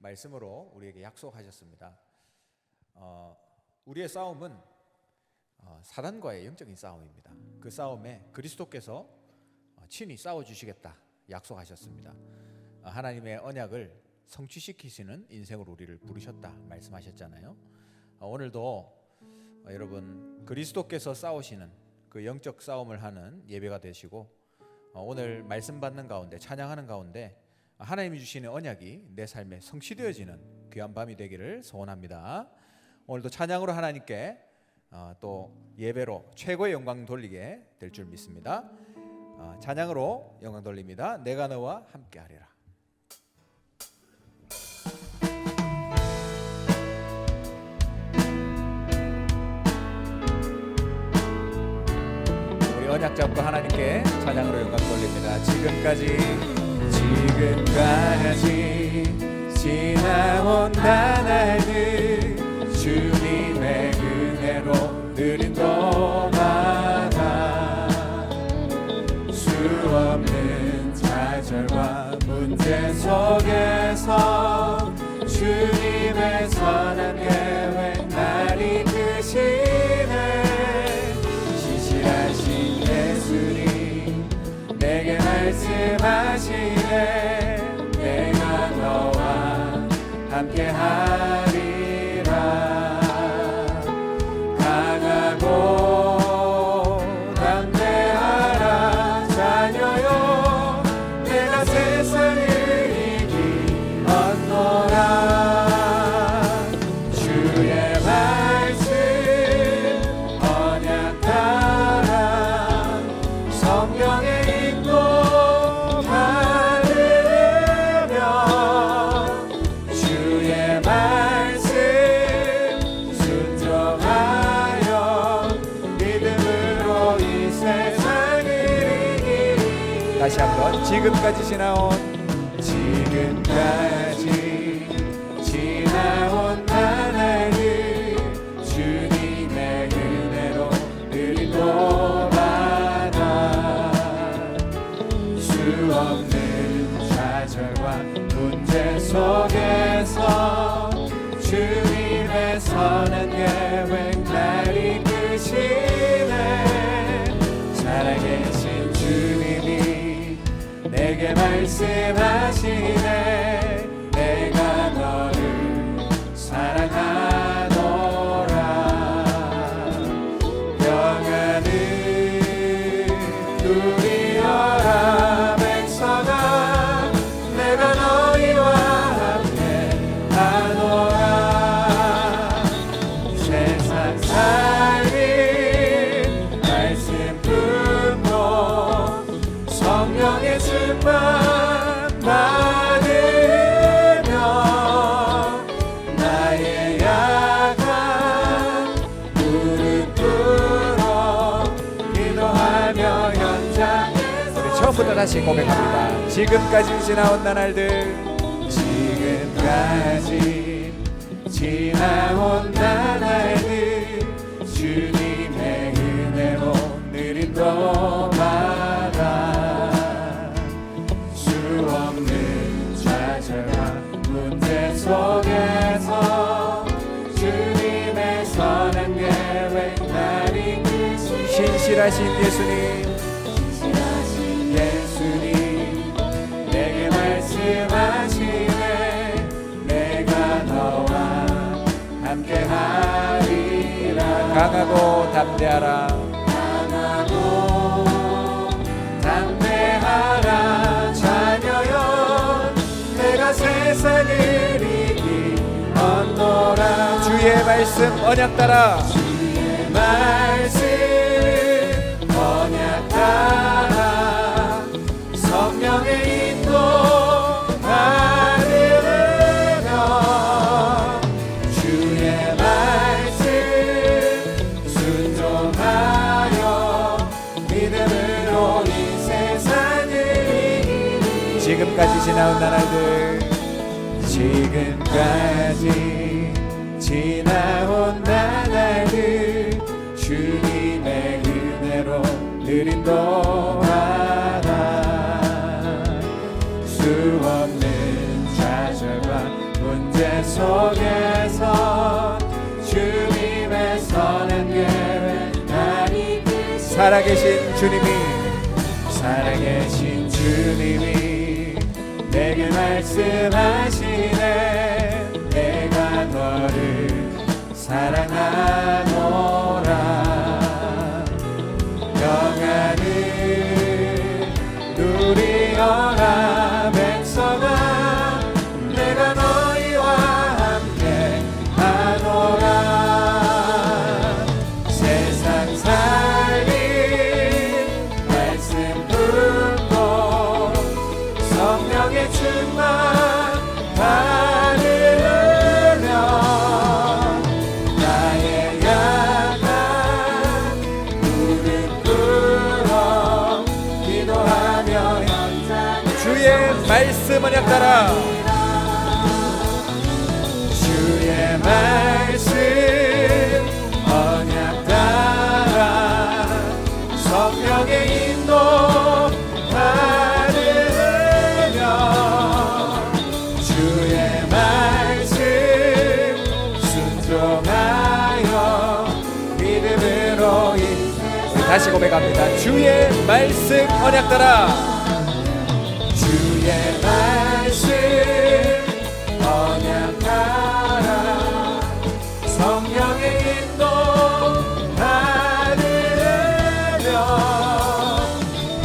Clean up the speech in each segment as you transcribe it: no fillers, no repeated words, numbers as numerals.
말씀으로 우리에게 약속하셨습니다. 우리의 싸움은 사단과의 영적인 싸움입니다. 그 싸움에 그리스도께서 친히 싸워주시겠다 약속하셨습니다. 하나님의 언약을 성취시키시는 인생으로 우리를 부르셨다 말씀하셨잖아요. 오늘도 여러분 그리스도께서 싸우시는 그 영적 싸움을 하는 예배가 되시고, 오늘 말씀 받는 가운데 찬양하는 가운데 하나님이 주시는 언약이 내 삶에 성취되어지는 귀한 밤이 되기를 소원합니다. 오늘도 찬양으로 하나님께 또 예배로 최고의 영광 돌리게 될 줄 믿습니다. 찬양으로 영광 돌립니다. 내가 너와 함께하리라. 우리 언약 잡고 하나님께 찬양으로 영광 돌립니다. 지금까지 지나온 나날들 주님의 은혜로 누린 동안아 수 없는 좌절과 문제 속에서 주님의 선한 계획 날 이끄시네. 신실하신 예수님 내게 말씀하시네. 내가 너와 함께하리라. 강하고 담대하라 자녀여. 내가 세상을 이기었노라. 주의 말씀 언약 따라 성경에 다시 한번 지금까지 지나온 나날들 주님의 은혜로 누린 동안아 수 없는 좌절과 문제 속에서 주님의 선한 계획 날 이끄시네. 살아계신 주님이 내게 말씀하시네. 내가 너를 사랑하노라. 평안을 누리어라 백성아. 내가 너희와 함께하노라. 세상 살기 말씀 품고 성령의 충만 받으며 나의 약한 무릎 꿇어 기도하며 현장에서. 우리 처음부터 다시 고백합니다. 지금까지 지나온 나날들 지나온 나날들 주님의 은혜로 누린 동안아 수 없는 좌절과 문제 속에서 주님의 선한 계획 날 이끄시네. 신실하신 예수님 내게 말씀하시네. 내가 너와 함께하리라. 강하고 담대하라. 자녀여. 내가 세상을 이기었노라. 주의 말씀 언약 따라. 주의 말씀 언약 따라 성령의 인도 받으며 주의 말씀 순종하여 믿음으로 이 세상을 이기리. 지금까지 지나온 나날들 지나온 나날들 주님의 은혜로 누린 동안아 수 없는 좌절 좌절과 문제 속에서 주님의 선한 계획 나를 살아계신 주님이 내게 말씀하시네. 내가 너를 사랑하노라. 평안을 누리어라 백성아. 내가 너희와 함께 하노라. 세상 살림 말씀 품고 성령의 충만 받으며 나의 약한 무릎 꿇어 기도하며 주의 말씀을 따라 주의 말씀 언약 따라 성령의 인도 받으며 주의 말씀 순종하여 믿음으로 다시 고백합니다. 주의 말씀 언약 따라 주의 말씀 언약 따라 성령의 인도 받으며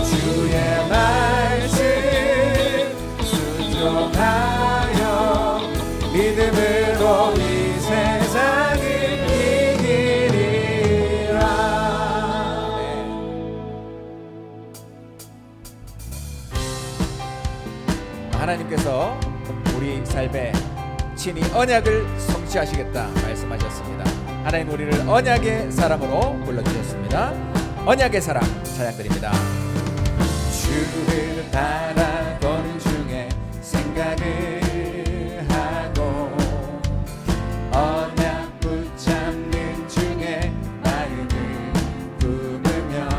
주의 말씀 순종하여 믿음으로 이 세상을 이기리라. 하나님께서 우리 삶에 친히 언약을 성취하시겠다 말씀하셨습니다. 하나님 우리를 언약의 사람으로 불러주셨습니다. 언약의 사람 찬양드립니다. 주를 바라보는 중에 생각을 하고 언약 붙잡는 중에 마음을 품으며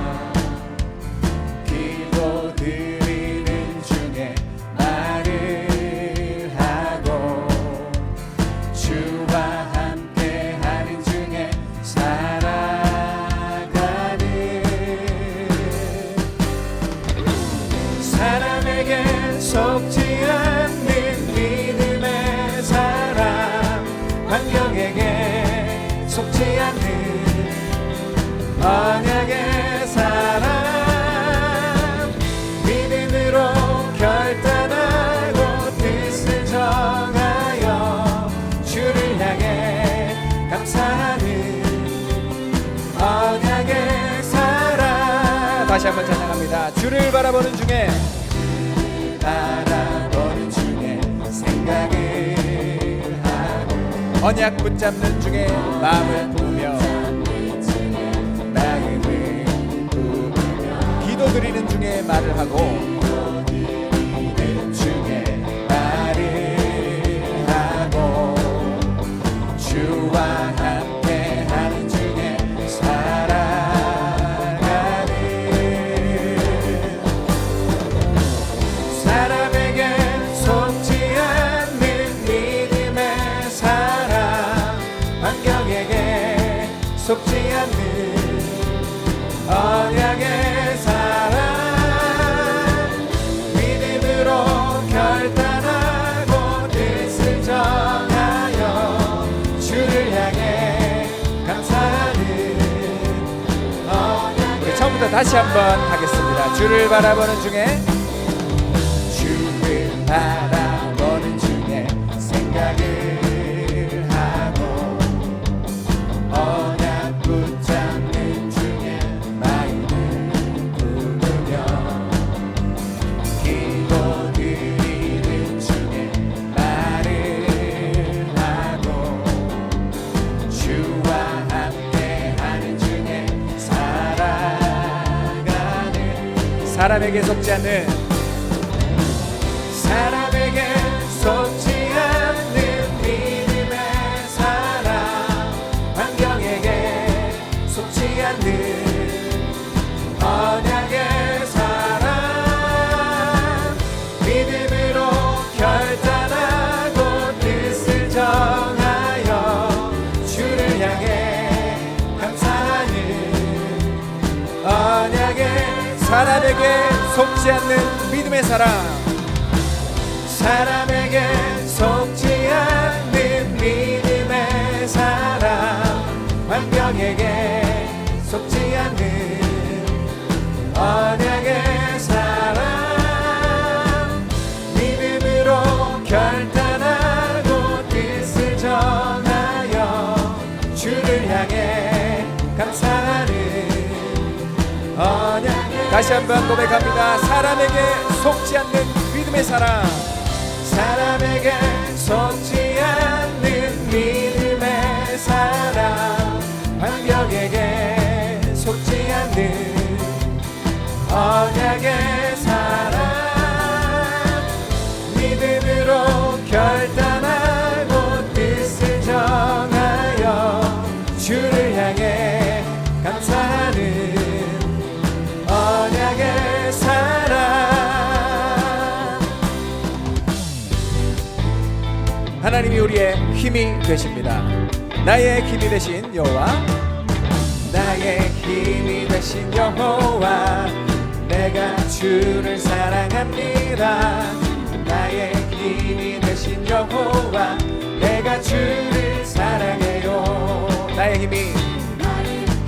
기도 드리는 중에 말을 하고 주와 함께 하는 중에 살아가는 사람에게 속지 않는 믿음의 사람 환경에게 속지 않는 언약의 사람 믿음으로 결단하고 뜻을 정하여 주를 향해 감사하는 언약의 사람. 다시 한번 찬양합니다. 주를 바라보는 중에 생각을 하고 언약 붙잡는 중에 마음을 부으며 기도 드리는 중에 말을 하고 주와 함께 하는 중에 살아가는 사람에게 속지 않는 믿음의 사람 환경에게 속지 않는 언약의 사람 믿음으로 결단하고 뜻을 정하여 주를 향해 감사하는 우리 처음부터 다시 한번 하겠습니다. 주를 바라보는 중에 주를 바라보는 중에 생각을 하고 언약 붙잡는 중에 마음을 부으며 기도 드리는 중에 말을 하고 주와 함께 하는 중에 살아가는 사람에게 속지 않는 속지 않는 믿음의 사람 환경에게 속지 않는 언약의 사람 믿음으로 결단하고 속지 않는 믿음의 사랑. 사람에게 속지 않는 믿음의 사랑, 환경에게 속지 않는 언약의 사랑, 믿음으로 결단하고 뜻을 전하여 주를 향해 감사하는 언약의. 다시 한번 고백합니다. 사람에게 속지 않는 믿음의 사랑. 사람에게 속지 않는 믿음의 사랑, 환경에게 속지 않는 언약의 사랑, 믿음으로 결단하고 뜻을 정하여 주를 향해 감사하는 언약의 사랑. 하나님이 우리의 힘이 되십니다. 나의 힘이 되신 여호와, 나의 힘이 되신 여호와, 내가 주를 사랑합니다. 나의 힘이 되신 여호와, 내가 주를 사랑해요. 나의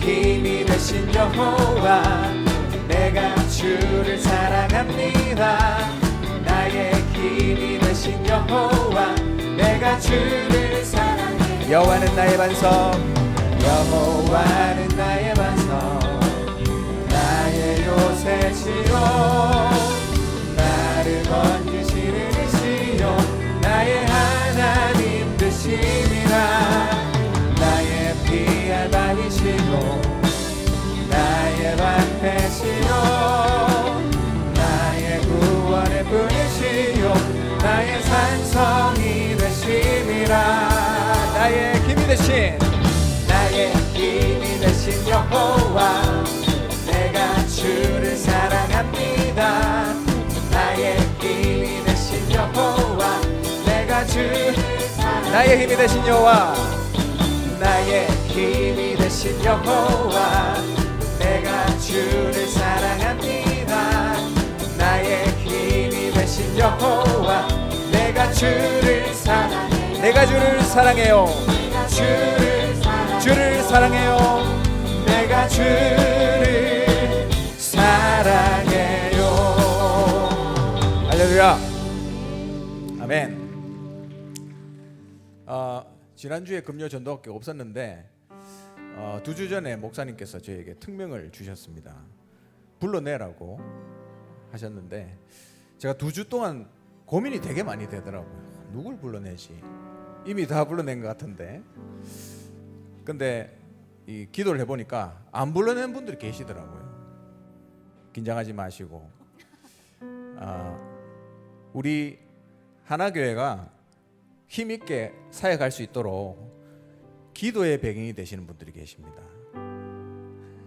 힘이 되신 여호와, 내가 주를 사랑합니다. 나의 힘이 되신 여호와, 내가 주를 사랑해요. 여호와는 나의 반석, 여호와는 나의 반석, 나의 요새시요, 나를 건지시는 이시요, 나의 하나님 되심이라. 나의 피알바이시요, 나의 방패시요, 나의 구원의 분이시요, 나의 산성이 되심이라. 나의 힘이 되신, 나의 힘이 되신 여호와, 내가 주를 사랑합니다. 나의 힘이 되신 여호와, 내가 주를 사랑합니다. 나의 힘이 되신 여호와, 나의 힘이 되신 여호와, 내가 주를 사랑합니다. 나의 힘이 되신 여호와, 내가 주를 사랑해요. 내가 주를 사랑해요. 주를 사랑해요. 내가 주를 사랑해요. 할렐루야. 아멘. 지난주에 금요 전도학교 없었는데 2주 전에 목사님께서 저에게 특명을 주셨습니다. 불러내라고 하셨는데 제가 2주 동안 고민이 되게 많이 되더라고요. 누굴 불러내지? 이미 다 불러낸 것 같은데. 근데 이 기도를 해보니까 안 불러낸 분들이 계시더라고요. 긴장하지 마시고, 우리 하나교회가 힘있게 사역할 수 있도록 기도의 배경이 되시는 분들이 계십니다.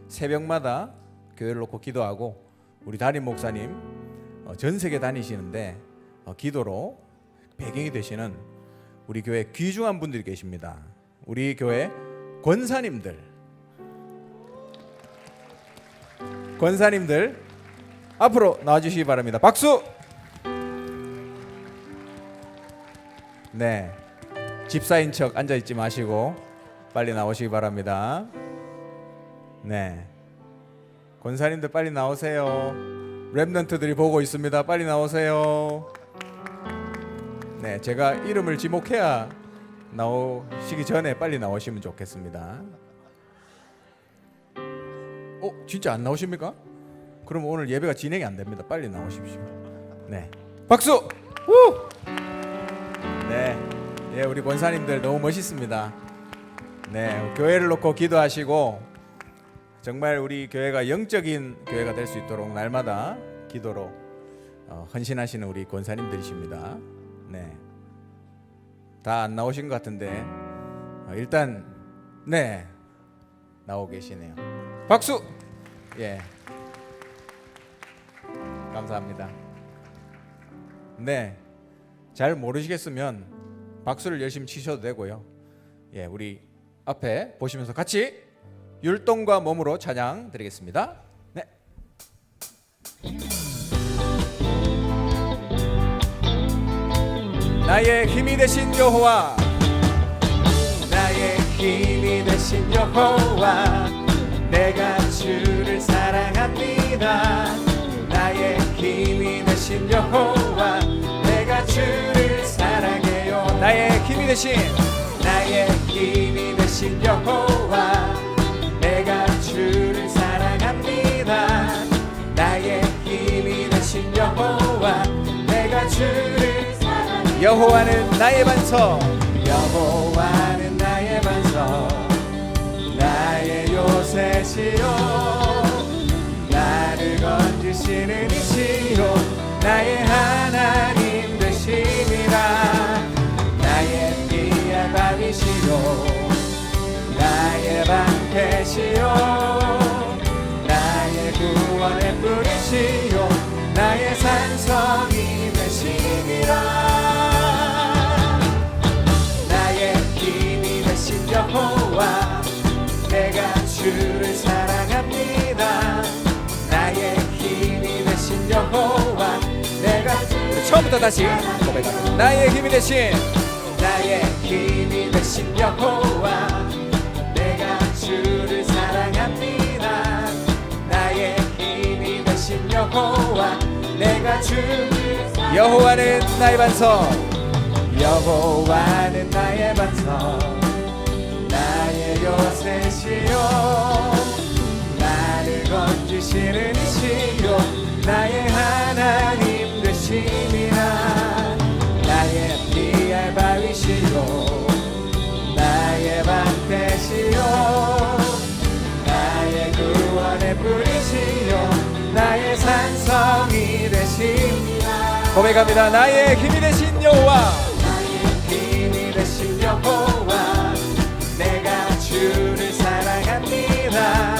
새벽마다 교회를 놓고 기도하고, 우리 담임 목사님 전 세계 다니시는데 기도로 배경이 되시는 우리 교회 귀중한 분들이 계십니다. 우리 교회 권사님들 앞으로 나와주시기 바랍니다. 박수. 네, 집사인 척 앉아있지 마시고 빨리 나오시기 바랍니다. 네, 권사님들 빨리 나오세요. 랩런트들이 보고 있습니다. 빨리 나오세요. 네, 제가 이름을 지목해야 나오시기 전에 빨리 나오시면 좋겠습니다. 진짜 안 나오십니까? 그럼 오늘 예배가 진행이 안 됩니다. 빨리 나오십시오. 네, 박수. 우! 네, 예, 우리 권사님들 너무 멋있습니다. 네, 교회를 놓고 기도하시고 정말 우리 교회가 영적인 교회가 될 수 있도록 날마다 기도로 헌신하시는 우리 권사님들이십니다. 네, 다 안 나오신 것 같은데 일단 네, 나오고 계시네요. 박수. 예, 감사합니다. 네, 잘 모르시겠으면 박수를 열심히 치셔도 되고요. 예, 우리 앞에 보시면서 같이 율동과 몸으로 찬양 드리겠습니다. 네. 나의 힘이 되신 여호와, 나의 힘이 되신 여호와, 내가 주를 사랑합니다. 나의 힘이 되신 여호와, 내가 주를 사랑해요. 나의 힘이 되신, 나의 힘이 되신 여호와, 내가 주를 사랑합니다. 나의 힘이 되신 여호와, 내가 주를 사랑해요. 여호와는 나의 반석, 여호와는 나의 반석, 나의 요새시요, 나를 건지시는 이시요, 나의 하나님 되심이라. 나의 피할 바위시요, 나의 방패시요, 나의 구원의 뿌리시요, 나의 산성이 되심이라. 나의 힘이 되신 여호와, 내가 주를 사랑합니다. 나의 힘이 되신 여호와, 내가 처음부터 다시 고백합니다. 나의 힘이 되신, 나의 힘이 되신 여호와, 내가 주를 사랑합니다. 나의 힘이 되신 여호와, 내가 주를 사랑합니다. 여호와는 나의 반석, 여호와는 나의 반석, 나의 요새시요, 나를 건지시는 이시요, 나의 하나님 되심이라. 나의 피할 바위시요, 나의 방패시요, 나의 구원의 뿌리시요, 나의 산성이 되심이라. 고백합니다. 나의 힘이 되신 여호와, 힘이 되신 여호와, 내가 주를 사랑합니다.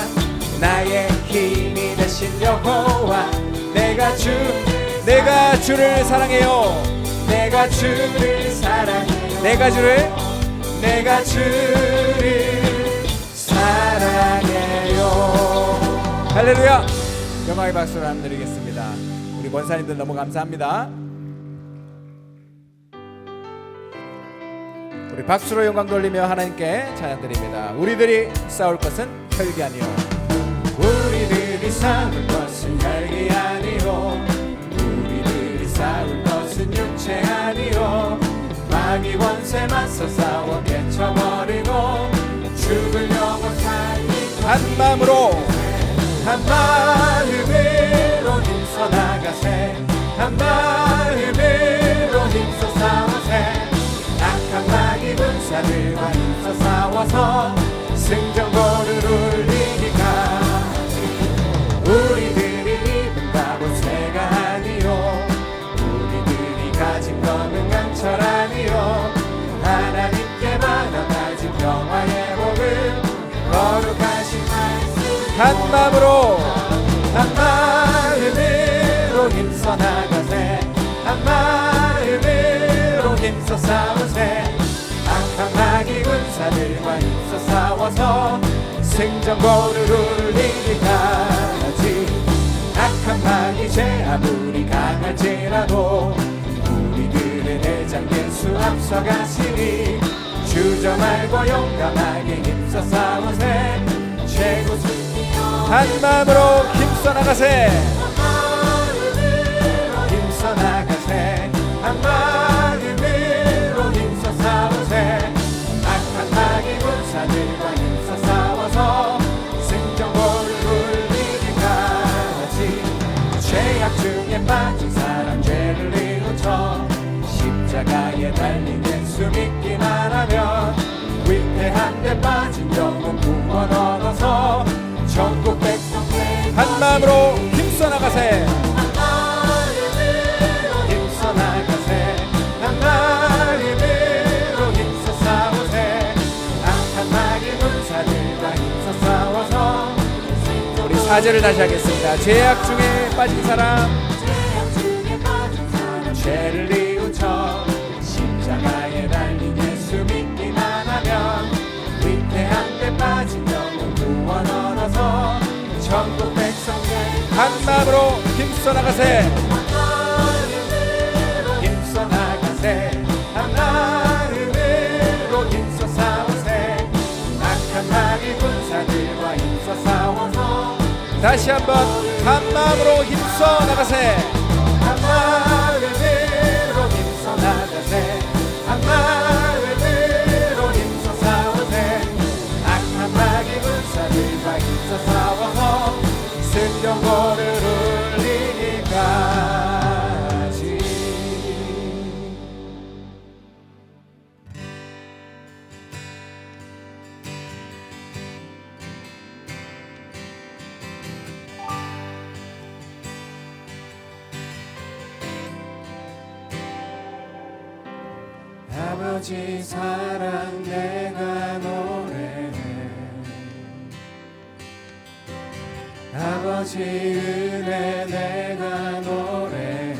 나의 힘이 되신 여호와, 내가 주를 사랑해요. 내가 주를 사랑해요. 내가 주를 사랑해요. 할렐루야. 영광의 박수를 한번 드리겠습니다. 우리 권사님들 너무 감사합니다. 우리 박수로 영광 돌리며 하나님께 찬양 드립니다. 우리들이 싸울 것은 혈기 아니요, 우리들이 싸울 것은 혈기 아니요, 우리들이 싸울 것은 육체 아니요, 마귀 원세 맞서 싸워 깨쳐버리고 죽을 영혼 살리고 한 마음으로, 한 마음으로 힘써 나가세, 한 마음으로 힘써 싸우세. 악한 마귀 군사들과 힘써 싸워서 승전고를 울리기까지. 우리들이 입은 갑옷새가 아니요, 우리들이 가진 검은 강철 아니요, 하나님께 받아가진 평화의 복음, 거룩하신 말씀. 한 마음으로, 한 마음으로 힘써 나가세, 한 마음으로 힘써 싸우세. 악한 마귀 군사들과 힘써 싸워서 승전고를 울리기까지. 악한 마귀 죄 아무리 강할지라도 우리들의 대장 예수 앞서가시니, 주저 말고 용감하게 힘써 싸우세. 최고 한 마음으로 힘써 나가세. 힘써 나가세, 한 마음으로 힘써 싸우세. 악한 마귀 군사들과 힘써 싸워서 승전고를 울리기까지. 죄악 중에 빠진 사람 죄를 이루쳐 십자가에 달린 예수 믿기만 하면 위태한 데 빠진 영혼 구원 얻어서 전국 백성 한 마음으로 힘써 나가세. 힘써 나가세, 한 마음으로 힘써 싸우세. 악한 마귀 군사들과 힘써 싸워서. 우리 4절을 다시 하겠습니다. 죄악 중에 빠진 사람, 죄를 이루쳐 십자가에 달린 예수 믿기만 하면 위태한 데 빠진 영혼 구원 얻어서 전국 백성 한 마음으로 힘써 나가세. 힘써 나가세, 마음으로 힘써 싸우세 악한 마귀 군사들과 힘써 싸워서 다시 한번 한 마음으로 힘써 나가세. 한 마음으로 힘써 나가세 한 마음으로 힘써 싸우세 악한 마귀 군사들과 힘써 싸워서 승전고를 울리니까지. 아버지 사랑 내가 노래해 아버지 은혜 내가 노래해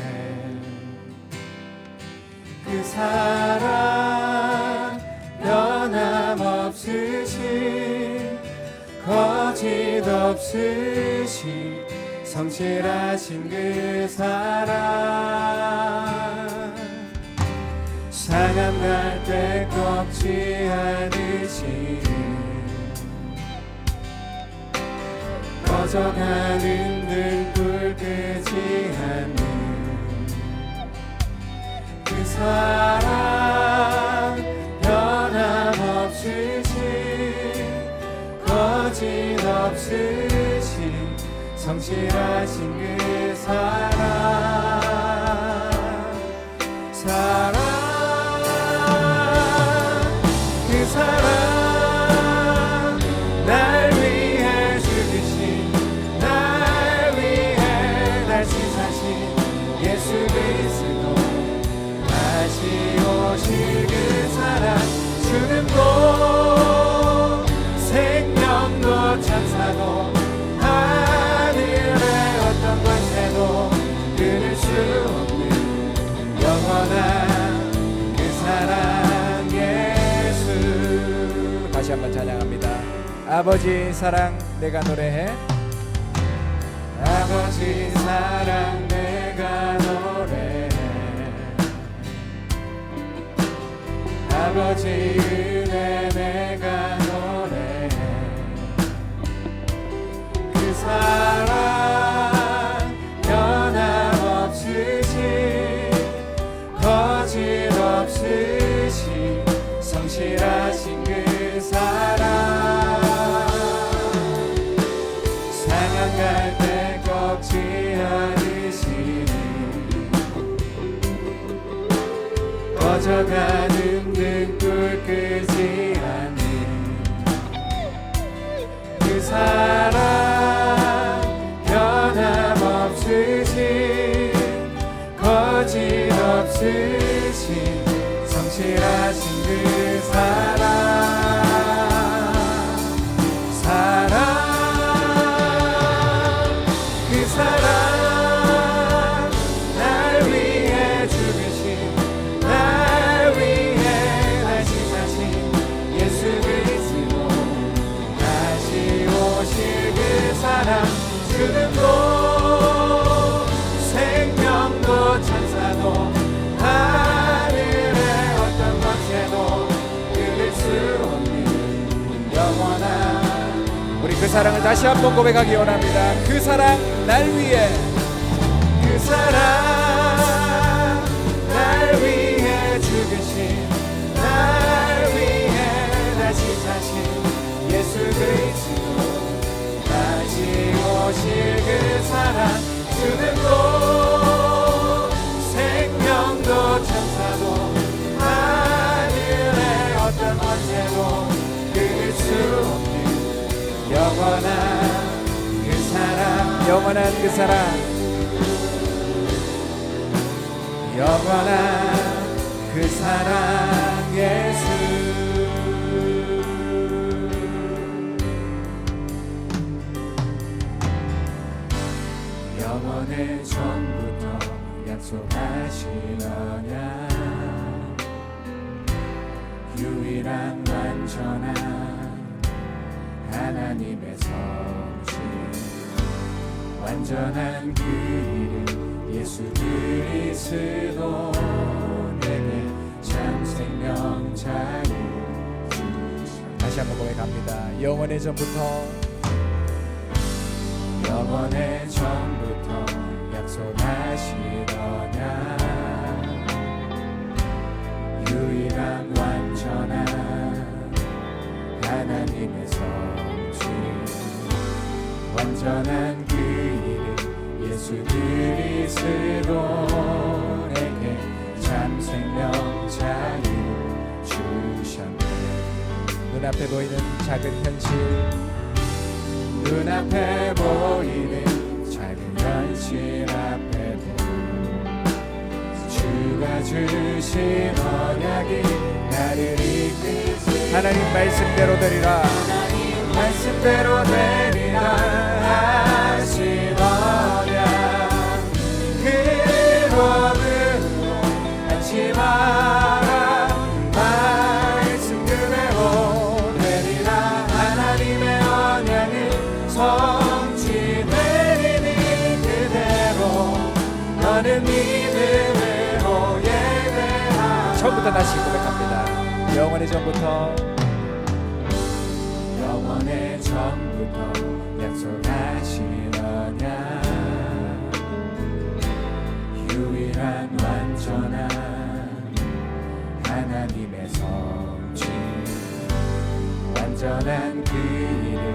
그 사랑 변함없으신 거짓 없으신 성실하신 그 사랑 상한 날 때 꺾지 않으시는 꺼져가는 등불 끄지 않는 그 사랑 변함없으신 거짓 없으신 성실하신 그 사랑 그 사랑 날 위해 죽으신 날 위해 날 지사신 예수 그리스도 다시 오실 그 사랑 죽음도 생명도 찬사도 하늘의 어떤 권세도 끊을 수 없는 영원한 그 사랑 다시 한번 찬양합니다. 아버지 사랑 내가 노래해 아버지 사랑 내가 노래해 아버지 은혜 내가 노래해 그 사랑 변함없으신 거짓 없으신 성실하신 그 사랑 상한 갈 때 꺾지 않으시니 꺼져가는 등불 끄지 않는 그 사랑 변함없으신 거짓 없으신 성실하신 그 사랑 그 사랑 날 위해 죽으신 날 위해 날 지사신 예수 그리스도 다시 오실 그 사랑 죽음도 생명도 천사도 하늘의 어떤 권세도 끊을 수 없는 영원한 우리 그 사랑을 다시 한번 고백하기 원합니다. 그 사랑 날 위해 그 사랑 날 위해 죽으신 날 위해 다시 사신 예수 그리스도 다시 오실 그 사랑 죽음도 생명도 천사도 하늘의 어떤 권세도 끊을 수 없는 영원한 그 사랑 영원한 그 사랑 영원한 그 사랑 예수 영원의 전부터 약속하신 언약 유일한 완전한 하나님의 성실 완전한 그 이름 예수 그리스도 내게 참 다시 한번 고백합니다. 영원의 전부터 영원의 전부터 약속하시더냐 유일한 완전한 하나님의 성취 완전한 그 이름 예수 그리스도 내게 참 생명 자유 주셨네. 눈앞에 보이는 작은 현실, 눈앞에 보이는 작은 현실 앞에도 주가 주신 언약이 나를 이끌지 하나님 말씀대로 되리라. 하나님 말씀대로 되리라 하신 언약 그러므로 잊지 마라 말씀 그대로 되리라 하나님의 언약은 성취되리니 그대로 너는 믿음으로 예배하라. 처음부터 다시 고백합니다. 영원의 전부터 영원의 전부터 약속하신 언약 유일한 완전한 하나님의 성취 완전한 그 이름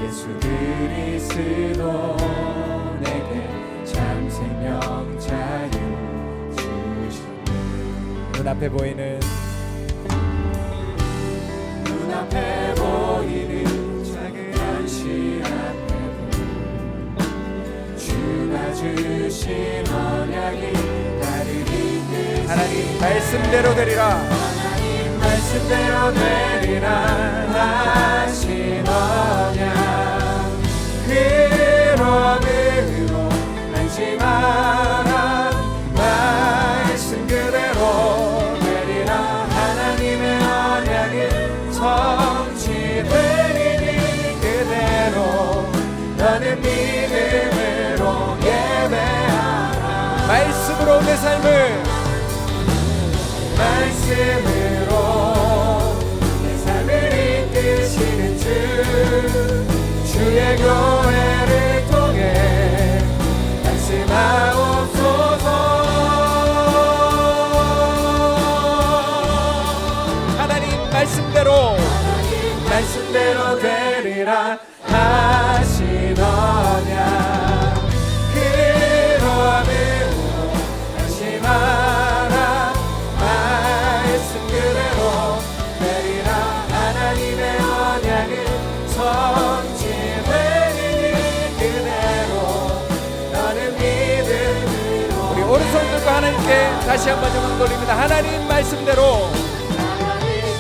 예수 그리스도 내게 참 생명 자유 주셨네. 눈앞에 보이는 눈앞에 보이는 작은 현실 앞에도 주가 주신 언약이 나를 이끌지 하나님 말씀대로 되리라. 하나님 말씀대로 되리라 하신 언약 그러므로 잊지 마라 말씀 그대로 되리라 하나님의 언약은 성취되리니 그대로 너는 믿음으로 예배하라. 말씀으로 내 삶을 말씀으로 내 삶을 이끄시는 주의 교회를 통해 말씀하옵소서. 하나님 말씀대로 말씀대로 되리라 하신 언약 그러므로 잊지 마라 말씀 그대로 되리라 하나님의 언약은 성취되리니 그대로 너는 믿음으로 우리 오른손 들고 하나님께 다시 한번 영광 돌립니다. 하나님 말씀대로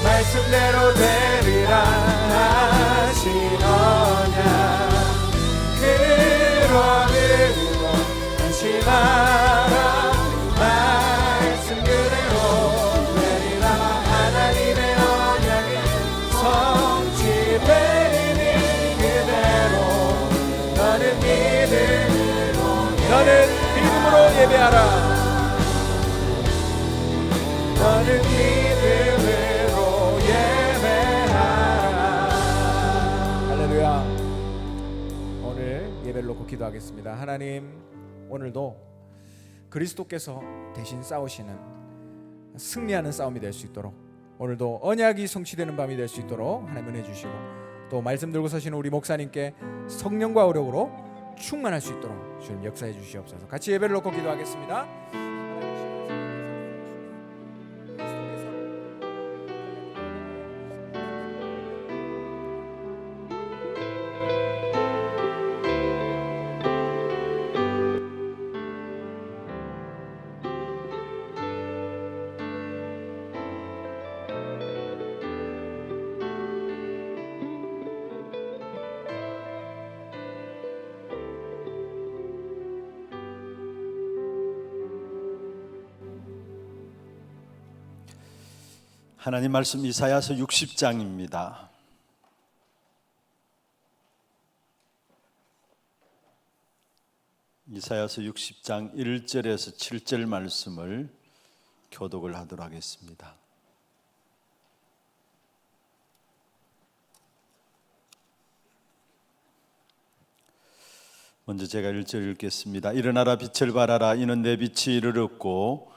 말씀대로 되리라 하신 언약 그러므로 잊지 마라 말씀 그대로 되리라 하나님의 언약은 성취되리니 그대로 너는 믿음으로 예배하라. 너는 믿음으로 예배하라. 할렐루야. 오늘 예배를 놓고 기도하겠습니다. 하나님, 오늘도 그리스도께서 대신 싸우시는 승리하는 싸움이 될 수 있도록, 오늘도 언약이 성취되는 밤이 될 수 있도록 하나님 은혜 주시고, 또 말씀 들고 서시는 우리 목사님께 성령과 오력으로 충만할 수 있도록 주님 역사해 주시옵소서. 같이 예배를 놓고 기도하겠습니다. 하나님 말씀 이사야서 60장입니다. 이사야서 60장 1절에서 7절 말씀을 교독을 하도록 하겠습니다. 먼저 제가 1절 읽겠습니다. 일어나라 빛을 발하라 이는 내 빛이 이르렀고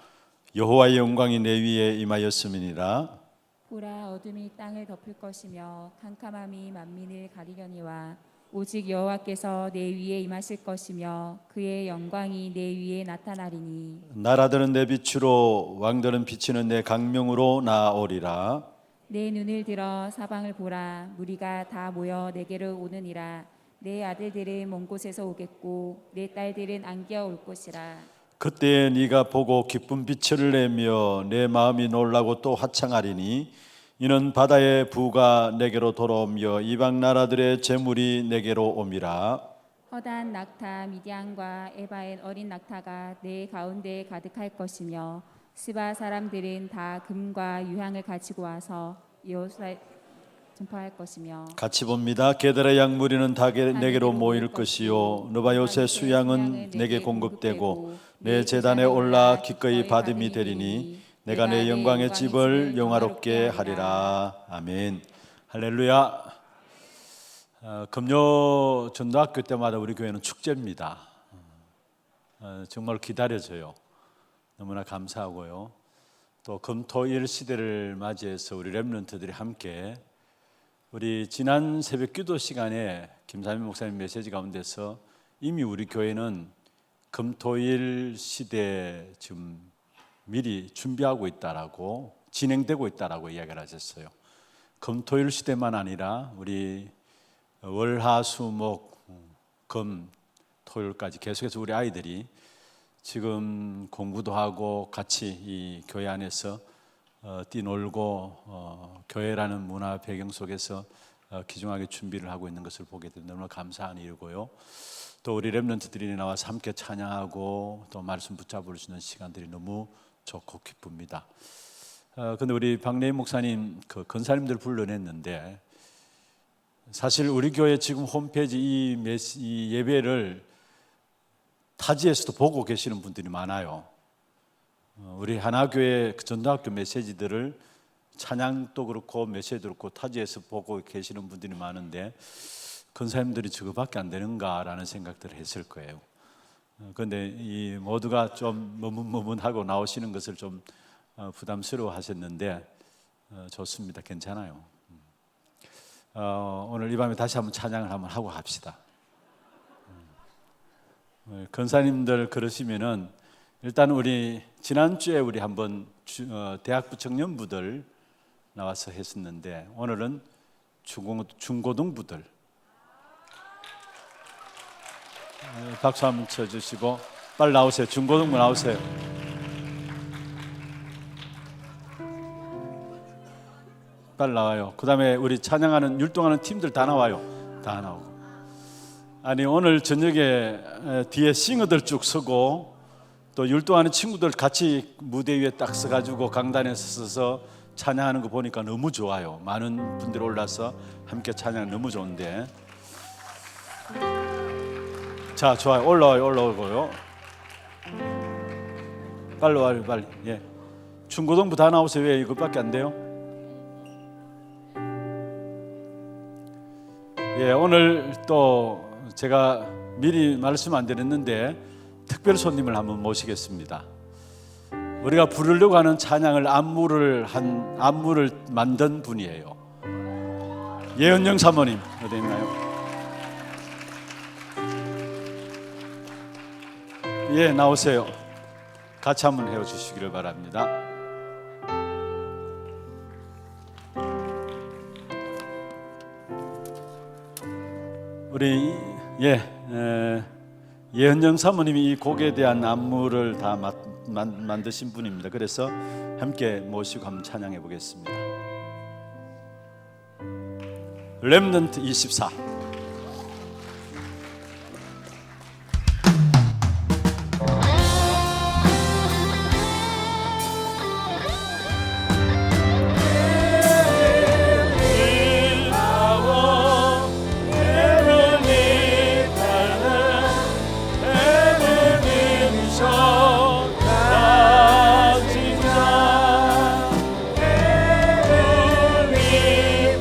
여호와의 영광이 내 위에 임하였음이니라. 보라 어둠이 땅을 덮을 것이며 캄캄함이 만민을 가리려니와 오직 여호와께서 내 위에 임하실 것이며 그의 영광이 내 위에 나타나리니 나라들은 내 빛으로 왕들은 비치는 내 강명으로 나아오리라. 내 눈을 들어 사방을 보라 무리가 다 모여 내게로 오느니라 내 아들들은 먼 곳에서 오겠고 내 딸들은 안겨 올 것이라. 그때에 네가 보고 기쁜 빛을 내며 내 마음이 놀라고 또 화창하리니 이는 바다의 부가 내게로 돌아오며 이방 나라들의 재물이 내게로 옴이라. 허다한 낙타 미디안과 에바의 어린 낙타가 내 가운데에 가득할 것이며 스바 사람들은 다 금과 유향을 가지고 와서 여호수아에 전파할 것이며 같이 봅니다. 게달의 양무리는 다 내게로 모일 것이요 느바요새 수양은 내게 공급되고 내 제단에 올라 기꺼이 받음이 되리니 내가 내 영광의 집을 영화롭게 하리라. 아멘. 할렐루야. 금요 전도학교 때마다 우리 교회는 축제입니다. 정말 기다려져요. 너무나 감사하고요. 또 금토일 시대를 맞이해서 우리 렘넌트들이 함께 우리 지난 새벽 기도 시간에 김삼일 목사님 메시지 가운데서 이미 우리 교회는 금토일 시대 지금 미리 준비하고 있다라고 진행되고 있다라고 이야기를 하셨어요. 금토일 시대만 아니라 우리 월화수목 금 토요일까지 계속해서 우리 아이들이 지금 공부도 하고 같이 이 교회 안에서 뛰놀고 교회라는 문화 배경 속에서 귀중하게 준비를 하고 있는 것을 보게 되면 너무나 감사한 일이고요. 또 우리 렘넌트들이 나와서 함께 찬양하고 또 말씀 붙잡을 수 있는 시간들이 너무 좋고 기쁩니다. 근데 우리 박래인 목사님 그 권사님들 불러냈는데 사실 우리 교회 지금 홈페이지 이 예배를 타지에서도 보고 계시는 분들이 많아요. 우리 하나교회 전도학교 메시지들을 찬양도 그렇고 메시지도 그렇고 타지에서 보고 계시는 분들이 많은데 권사님들이 저거밖에 안 되는가라는 생각들을 했을 거예요. 그런데 이 모두가 좀 머문하고 나오시는 것을 좀 부담스러워 하셨는데 좋습니다. 괜찮아요. 오늘 이 밤에 다시 한번 찬양을 한번 하고 합시다. 권사님들 그러시면은 일단 우리 지난주에 우리 한번 대학부 청년부들 나와서 했었는데 오늘은 중고등부들 박수 한번 쳐주시고 빨리 나오세요. 중고등부 나오세요. 빨리 나와요. 그 다음에 우리 찬양하는 율동하는 팀들 다 나와요. 다 나오고. 아니 오늘 저녁에 뒤에 싱어들 쭉 서고 또 율동하는 친구들 같이 무대 위에 딱 서가지고 강단에 서서 찬양하는 거 보니까 너무 좋아요. 많은 분들이 올라서 함께 찬양 너무 좋은데 자 좋아요. 올라오고요. 빨리 와요. 빨리. 예. 중고등부 다 나오세요. 왜 이것밖에 안 돼요? 예, 오늘 또 제가 미리 말씀 안 드렸는데 특별 손님을 한번 모시겠습니다. 우리가 부르려고 하는 찬양을 안무를 만든 분이에요. 예은영 사모님 어디 있나요? 예, 나오세요. 같이 한번 해주시기를 바랍니다. 우리 예은정 사모님이 이 곡에 대한 안무를 다 만드신 분입니다. 그래서 함께 모시고 한번 찬양해 보겠습니다. 렘넌트 24. 헤븐이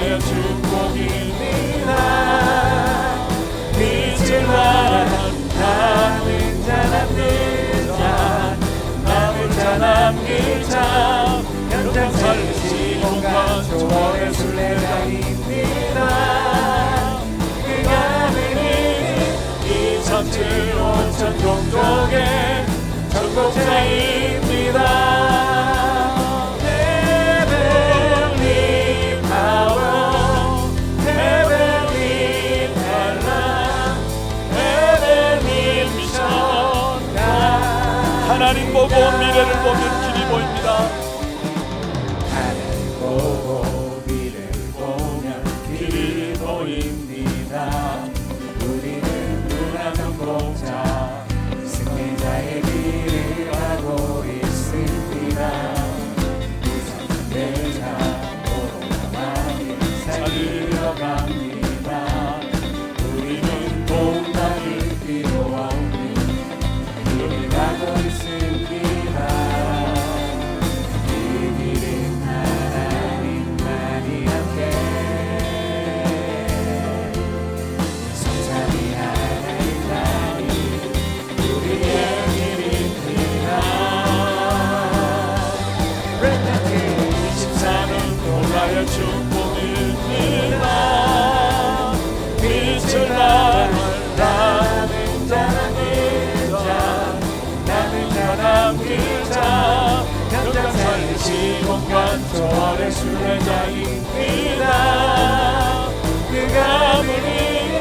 놀라여 축복입니다. 빛을 발한 남은 자 남는 자 남은 자 남는 자 현장 살리시 온갖 조언의 순례자입니다. 그가 되는 2, 3, 7, 5천 종족의 전복자입니다. 하나님 보고 미래를 보면 길이 보입니다. 하나님 보고 미래를 보면 길이 보입니다. 우리는 누나 정복자 승리자의 길을 가고 있습니다. 이상한 오로나만을 살리러 갑니다. 우리는 도움받을 필요 없는 길을 가고 있습니다. 그 길은 하나님만이 함께 성삼위 하나의 자리 우리의 길입니다. 렘넌트 24는 놀라여 축복입니다. 빛을 발한 남은 자 남은 자 현장 살리시 온갖 조언의 순례자입니다. 그가 부리는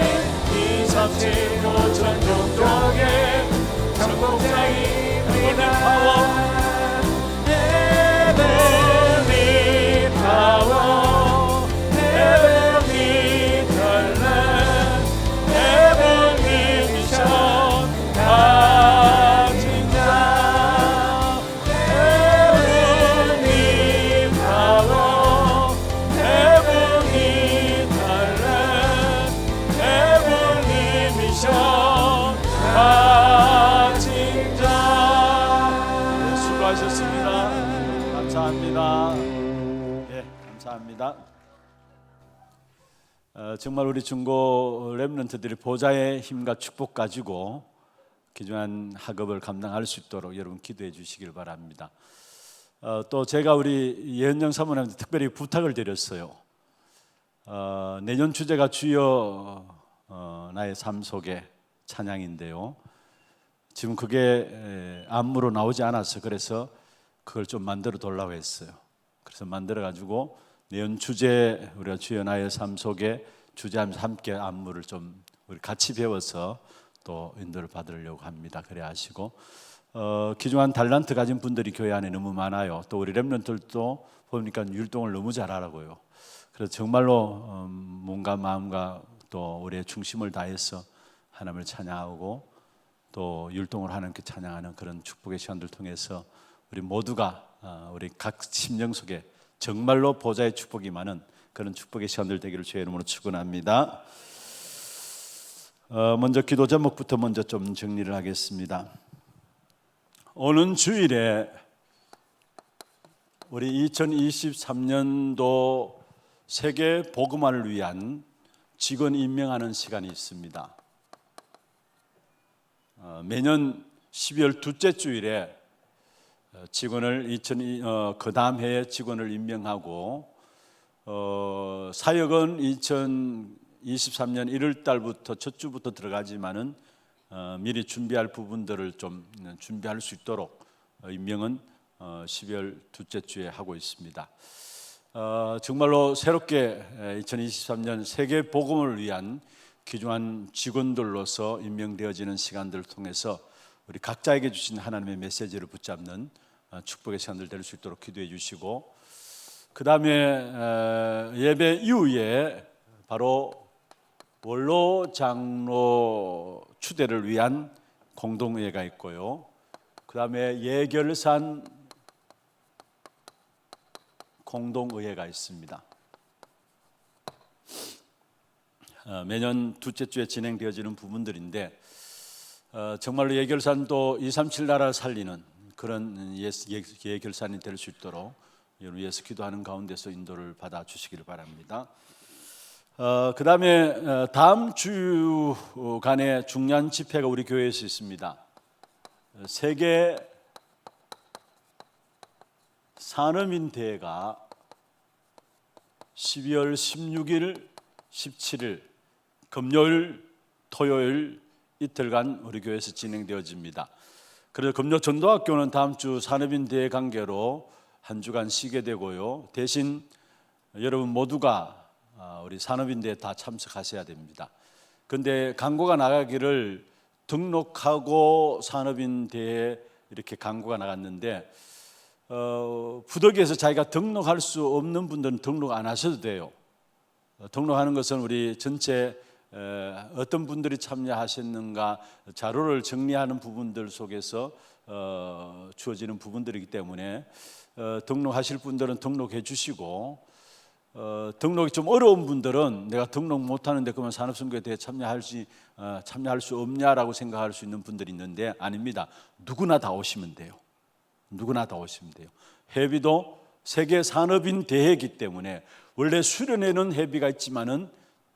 2, 3, 7, 5천 종족의 정복자입니다. Heavenly power, Heavenly talent, Heavenly mission, 가진 자. Heavenly power, Heavenly talent, Heavenly mission, 가진 자. 수고하셨습니다. 감사합니다. 예, 감사합니다. 정말 우리 중고 렘넌트들이 보좌의 힘과 축복 가지고 귀중한 학업을 감당할 수 있도록 여러분 기도해 주시길 바랍니다. 또 제가 우리 예은영 사모님한테 특별히 부탁을 드렸어요. 내년 주제가 주여 나의 삶 속의 찬양인데요. 지금 그게 안무로 나오지 않아서 그래서 그걸 좀 만들어 달라고 했어요. 그래서 만들어 가지고 내연 주제 우리가 주여 나의 삶 속에 주제하면서 함께 안무를 좀 우리 같이 배워서 또 인도를 받으려고 합니다. 그래 하시고 귀중한 달란트 가진 분들이 교회 안에 너무 많아요. 또 우리 렘넌트들도 보니까 율동을 너무 잘하라고요. 그래서 정말로 몸과 마음과 또 우리의 중심을 다해서 하나님을 찬양하고 또 율동을 하는 그 찬양하는 그런 축복의 시간들 통해서 우리 모두가 우리 각 심령 속에 정말로 보좌의 축복이 많은 그런 축복의 시간들 되기를 주의 이름으로 축원합니다. 먼저 기도 제목부터 먼저 좀 정리를 하겠습니다. 오는 주일에 우리 2023년도 세계 복음화를 위한 직원 임명하는 시간이 있습니다. 매년 12월 둘째 주일에 직원을 그 다음 해에 직원을 임명하고 사역은 2023년 1월 달부터 첫 주부터 들어가지만은 미리 준비할 부분들을 좀 준비할 수 있도록 임명은 12월 둘째 주에 하고 있습니다. 정말로 새롭게 2023년 세계 복음을 위한 귀중한 직원들로서 임명되어지는 시간들을 통해서 우리 각자에게 주신 하나님의 메시지를 붙잡는 축복의 시간들 될 수 있도록 기도해 주시고, 그 다음에 예배 이후에 바로 원로 장로 추대를 위한 공동회의가 있고요. 그 다음에 예결산 공동의회가 있습니다. 매년 둘째 주에 진행되어지는 부분들인데 정말로 예결산도 237 나라를 살리는 그런 예결산이 될 수 있도록 여러분 위해서 기도하는 가운데서 인도를 받아 주시기를 바랍니다. 그 다음에 다음 주간에 중요한 집회가 우리 교회에서 있습니다. 세계 산업인 대회가 12월 16일, 17일 금요일, 토요일 이틀간 우리 교회에서 진행되어집니다. 그래서 금요 전도학교는 다음 주 산업인 대회 관계로 한 주간 쉬게 되고요. 대신 여러분 모두가 우리 산업인 대회 다 참석하셔야 됩니다. 그런데 광고가 나가기를 등록하고 산업인 대회 이렇게 광고가 나갔는데 부덕에서 자기가 등록할 수 없는 분들은 등록 안 하셔도 돼요. 등록하는 것은 우리 전체 어떤 분들이 참여하셨는가 자료를 정리하는 부분들 속에서 주어지는 부분들이기 때문에 등록하실 분들은 등록해 주시고 등록이 좀 어려운 분들은 내가 등록 못하는데 그러면 산업선거에 대해 참여할 수 없냐라고 생각할 수 있는 분들이 있는데 아닙니다. 누구나 다 오시면 돼요. 누구나 다 오시면 돼요. 회비도 세계 산업인 대회이기 때문에 원래 수련회는 회비가 있지만은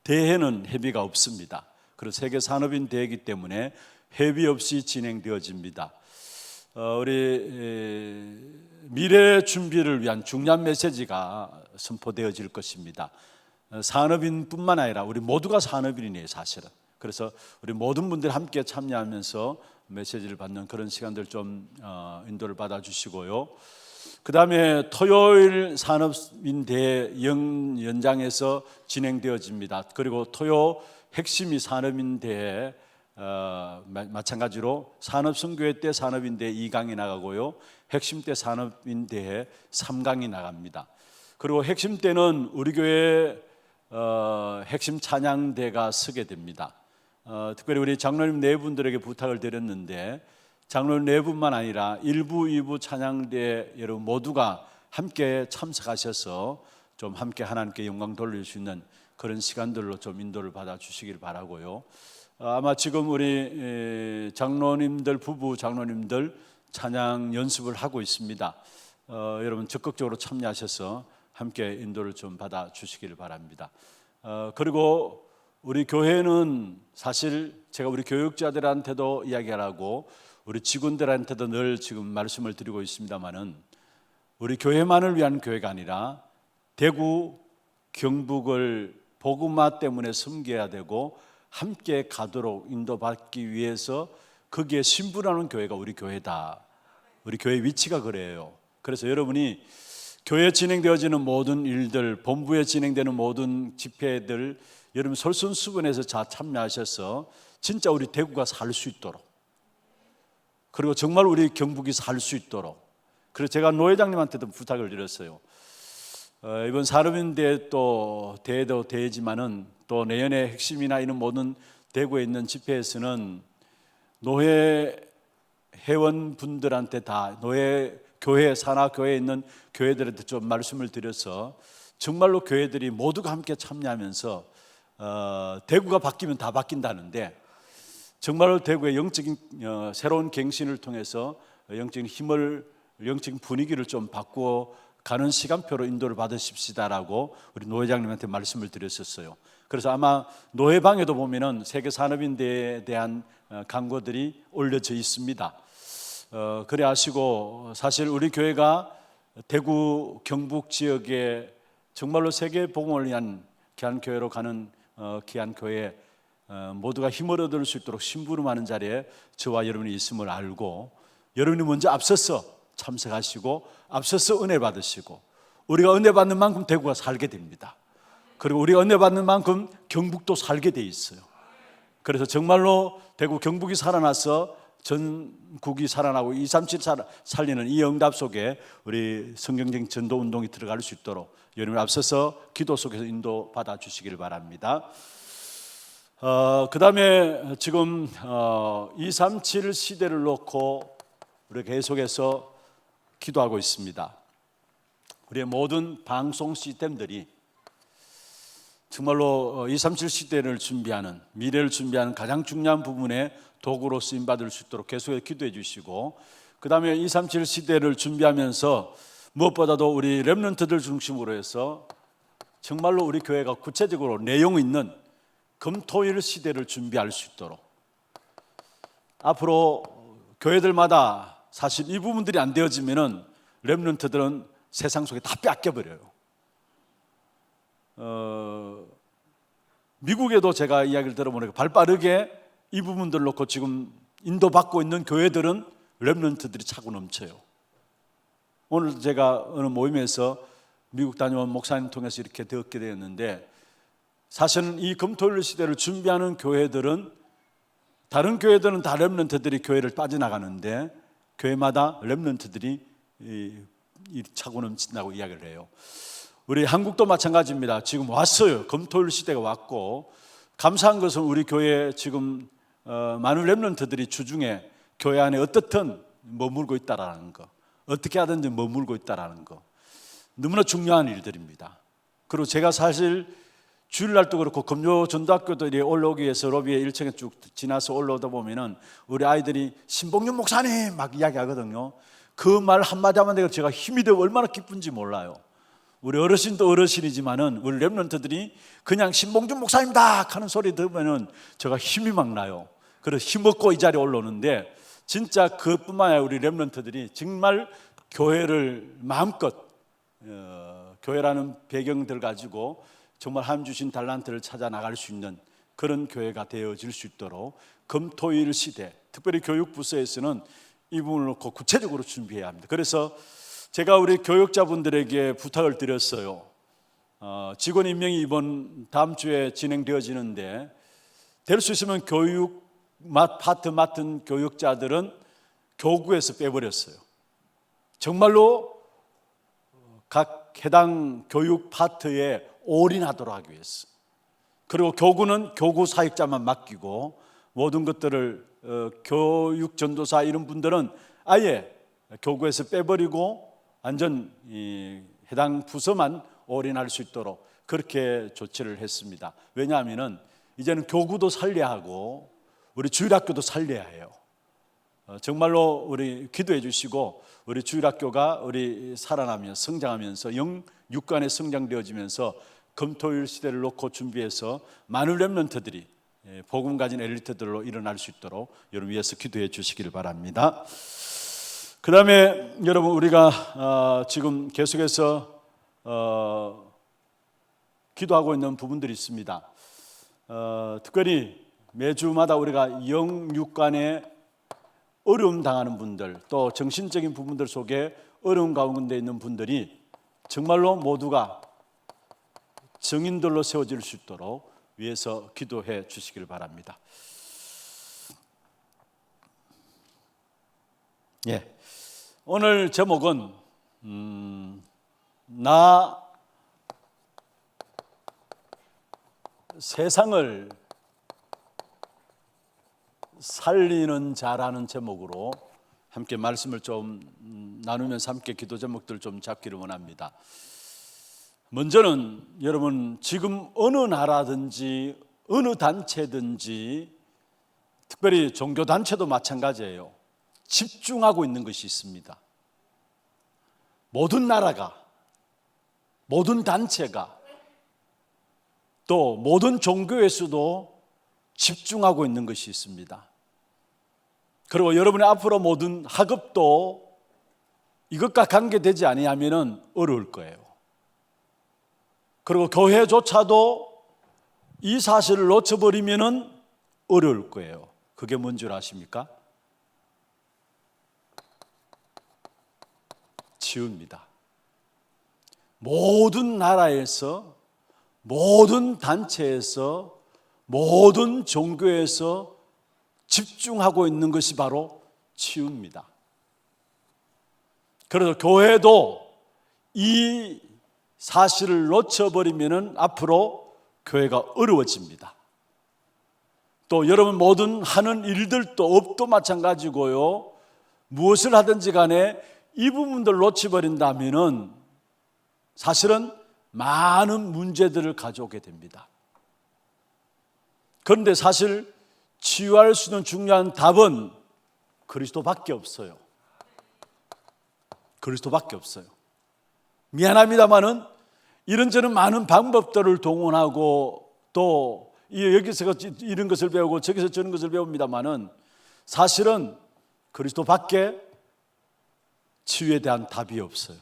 대회는 회비가 없습니다. 그래서 세계 산업인 대회이기 때문에 회비 없이 진행되어집니다. 우리 미래 준비를 위한 중요한 메시지가 선포되어질 것입니다. 산업인뿐만 아니라 우리 모두가 산업인이에요, 사실은. 그래서 우리 모든 분들이 함께 참여하면서 메시지를 받는 그런 시간들 좀 인도를 받아주시고요. 그 다음에 토요일 산업인대회 연장에서 진행되어집니다. 그리고 토요 핵심이 산업인대회 마찬가지로 산업선교회 때 산업인대회 2강이 나가고요. 핵심 때 산업인대회 3강이 나갑니다. 그리고 핵심 때는 우리 교회 핵심 찬양대가 서게 됩니다. 특별히 우리 장로님 네 분들에게 부탁을 드렸는데 장로님 네 분만 아니라 1부, 2부 찬양대 여러분 모두가 함께 참석하셔서 좀 함께 하나님께 영광 돌릴 수 있는 그런 시간들로 좀 인도를 받아 주시길 바라고요. 아마 지금 우리 장로님들 부부 장로님들 찬양 연습을 하고 있습니다. 여러분 적극적으로 참여하셔서 함께 인도를 좀 받아 주시기를 바랍니다. 그리고 우리 교회는 사실 제가 우리 교육자들한테도 이야기하라고 우리 직원들한테도 늘 지금 말씀을 드리고 있습니다만은 우리 교회만을 위한 교회가 아니라 대구, 경북을 복음화 때문에 섬겨야 되고 함께 가도록 인도받기 위해서 거기에 신분하는 교회가 우리 교회다. 우리 교회 위치가 그래요. 그래서 여러분이 교회에 진행되어지는 모든 일들, 본부에 진행되는 모든 집회들 여러분 솔선수범해서 다 참여하셔서 진짜 우리 대구가 살 수 있도록 그리고 정말 우리 경북이 살 수 있도록 그래서 제가 노 회장님한테도 부탁을 드렸어요. 이번 산업인대 또 대회도 대회지만은 또 내년에 핵심이나 이런 모든 대구에 있는 집회에서는 노회 회원분들한테 다 노회 교회 산하교회에 있는 교회들한테 좀 말씀을 드려서 정말로 교회들이 모두가 함께 참여하면서 대구가 바뀌면 다 바뀐다는데 정말로 대구의 영적인 새로운 갱신을 통해서 영적인 힘을 영적인 분위기를 좀 바꾸어 가는 시간표로 인도를 받으십시다라고 우리 노 회장님한테 말씀을 드렸었어요. 그래서 아마 노회방에도 보면은 세계 산업인대에 대한 광고들이 올려져 있습니다. 그래 하시고 사실 우리 교회가 대구 경북 지역에 정말로 세계 복음을 위한 귀한 교회로 가는 귀한 교회 모두가 힘을 얻을 수 있도록 심부름하는 자리에 저와 여러분이 있음을 알고 여러분이 먼저 앞서서 참석하시고 앞서서 은혜 받으시고 우리가 은혜 받는 만큼 대구가 살게 됩니다. 그리고 우리가 은혜 받는 만큼 경북도 살게 돼 있어요. 그래서 정말로 대구 경북이 살아나서 전국이 살아나고 237 살리는 이 응답 속에 우리 성경적인 전도 운동이 들어갈 수 있도록 여러분 앞서서 기도 속에서 인도 받아 주시길 바랍니다. 그 다음에 지금 237 시대를 놓고 우리 계속해서 기도하고 있습니다. 우리의 모든 방송 시스템들이 정말로 237 시대를 준비하는 미래를 준비하는 가장 중요한 부분에 도구로 쓰임받을 수 있도록 계속해서 기도해 주시고 그 다음에 237 시대를 준비하면서 무엇보다도 우리 렘넌트들 중심으로 해서 정말로 우리 교회가 구체적으로 내용 있는 금토일 시대를 준비할 수 있도록 앞으로 교회들마다 사실 이 부분들이 안 되어지면은 렘넌트들은 세상 속에 다 뺏겨버려요. 미국에도 제가 이야기를 들어보니까 발빠르게 이 부분들 놓고 지금 인도받고 있는 교회들은 렘넌트들이 차고 넘쳐요. 오늘 제가 어느 모임에서 미국 다녀온 목사님 통해서 이렇게 듣게 되었는데, 사실은 이 금토일 시대를 준비하는 교회들은, 다른 교회들은 다 렘넌트들이 교회를 빠져나가는데 교회마다 렘넌트들이 차고 넘친다고 이야기를 해요. 우리 한국도 마찬가지입니다. 지금 왔어요. 금토일 시대가 왔고, 감사한 것은 우리 교회에 지금 많은 렘넌트들이 주중에 교회 안에 어떻든 머물고 있다라는 거, 어떻게 하든지 머물고 있다라는 거, 너무나 중요한 일들입니다. 그리고 제가 사실 주일날도 그렇고 금요 전도학교도 올라오기 위해서 로비에 1층에 쭉 지나서 올라오다 보면은 우리 아이들이 신봉준 목사님 막 이야기하거든요. 그 말 한마디 한마디가 제가 힘이 되고 얼마나 기쁜지 몰라요. 우리 어르신도 어르신이지만은 우리 렘넌트들이 그냥 신봉준 목사님다 하는 소리 들으면은 제가 힘이 막 나요. 그래서 힘없고 이 자리에 올라오는데, 진짜 그뿐만 아니라 우리 렘넌트들이 정말 교회를 마음껏 교회라는 배경들 가지고 정말 하나님 주신 달란트를 찾아 나갈 수 있는 그런 교회가 되어질 수 있도록 금토일 시대, 특별히 교육부서에서는 이 부분을 놓고 구체적으로 준비해야 합니다. 그래서 제가 우리 교육자분들에게 부탁을 드렸어요. 직원 임명이 이번 다음 주에 진행되어지는데, 될 수 있으면 교육 파트 맡은 교육자들은 교구에서 빼버렸어요. 정말로 각 해당 교육 파트에 올인하도록 하기 위해서. 그리고 교구는 교구 사역자만 맡기고, 모든 것들을 교육 전도사 이런 분들은 아예 교구에서 빼버리고 완전 해당 부서만 올인할 수 있도록 그렇게 조치를 했습니다. 왜냐하면 이제는 교구도 살려야 하고 우리 주일학교도 살려야 해요. 정말로 우리 기도해 주시고, 우리 주일학교가 우리 살아나며 성장하면서 육간에 성장되어지면서 금토일 시대를 놓고 준비해서 많은 렘넌트들이 복음 가진 엘리트들로 일어날 수 있도록 여러분 위해서 기도해 주시기를 바랍니다. 그 다음에 여러분, 우리가 지금 계속해서 기도하고 있는 부분들이 있습니다. 특별히 매주마다 우리가 영육간에 어려움 당하는 분들, 또 정신적인 부분들 속에 어려움 가운데 있는 분들이 정말로 모두가 증인들로 세워질 수 있도록 위해서 기도해 주시길 바랍니다. 예, 오늘 제목은 나 세상을 살리는 자라는 제목으로 함께 말씀을 좀 나누면서 함께 기도 제목들 좀 잡기를 원합니다. 먼저는 여러분, 지금 어느 나라든지 어느 단체든지, 특별히 종교단체도 마찬가지예요. 집중하고 있는 것이 있습니다. 모든 나라가, 모든 단체가, 또 모든 종교에서도 집중하고 있는 것이 있습니다. 그리고 여러분의 앞으로 모든 학업도 이것과 관계되지 아니하면 어려울 거예요. 그리고 교회조차도 이 사실을 놓쳐버리면 어려울 거예요. 그게 뭔 줄 아십니까? 치유입니다. 모든 나라에서, 모든 단체에서, 모든 종교에서 집중하고 있는 것이 바로 치유입니다. 그래서 교회도 이 사실을 놓쳐버리면 앞으로 교회가 어려워집니다. 또 여러분 모든 하는 일들도, 업도 마찬가지고요. 무엇을 하든지 간에 이 부분들을 놓쳐버린다면 사실은 많은 문제들을 가져오게 됩니다. 그런데 사실 치유할 수 있는 중요한 답은 그리스도밖에 없어요. 그리스도밖에 없어요. 미안합니다마는 이런저런 많은 방법들을 동원하고 또 여기서 이런 것을 배우고 저기서 저런 것을 배웁니다만은 사실은 그리스도 밖에 치유에 대한 답이 없어요.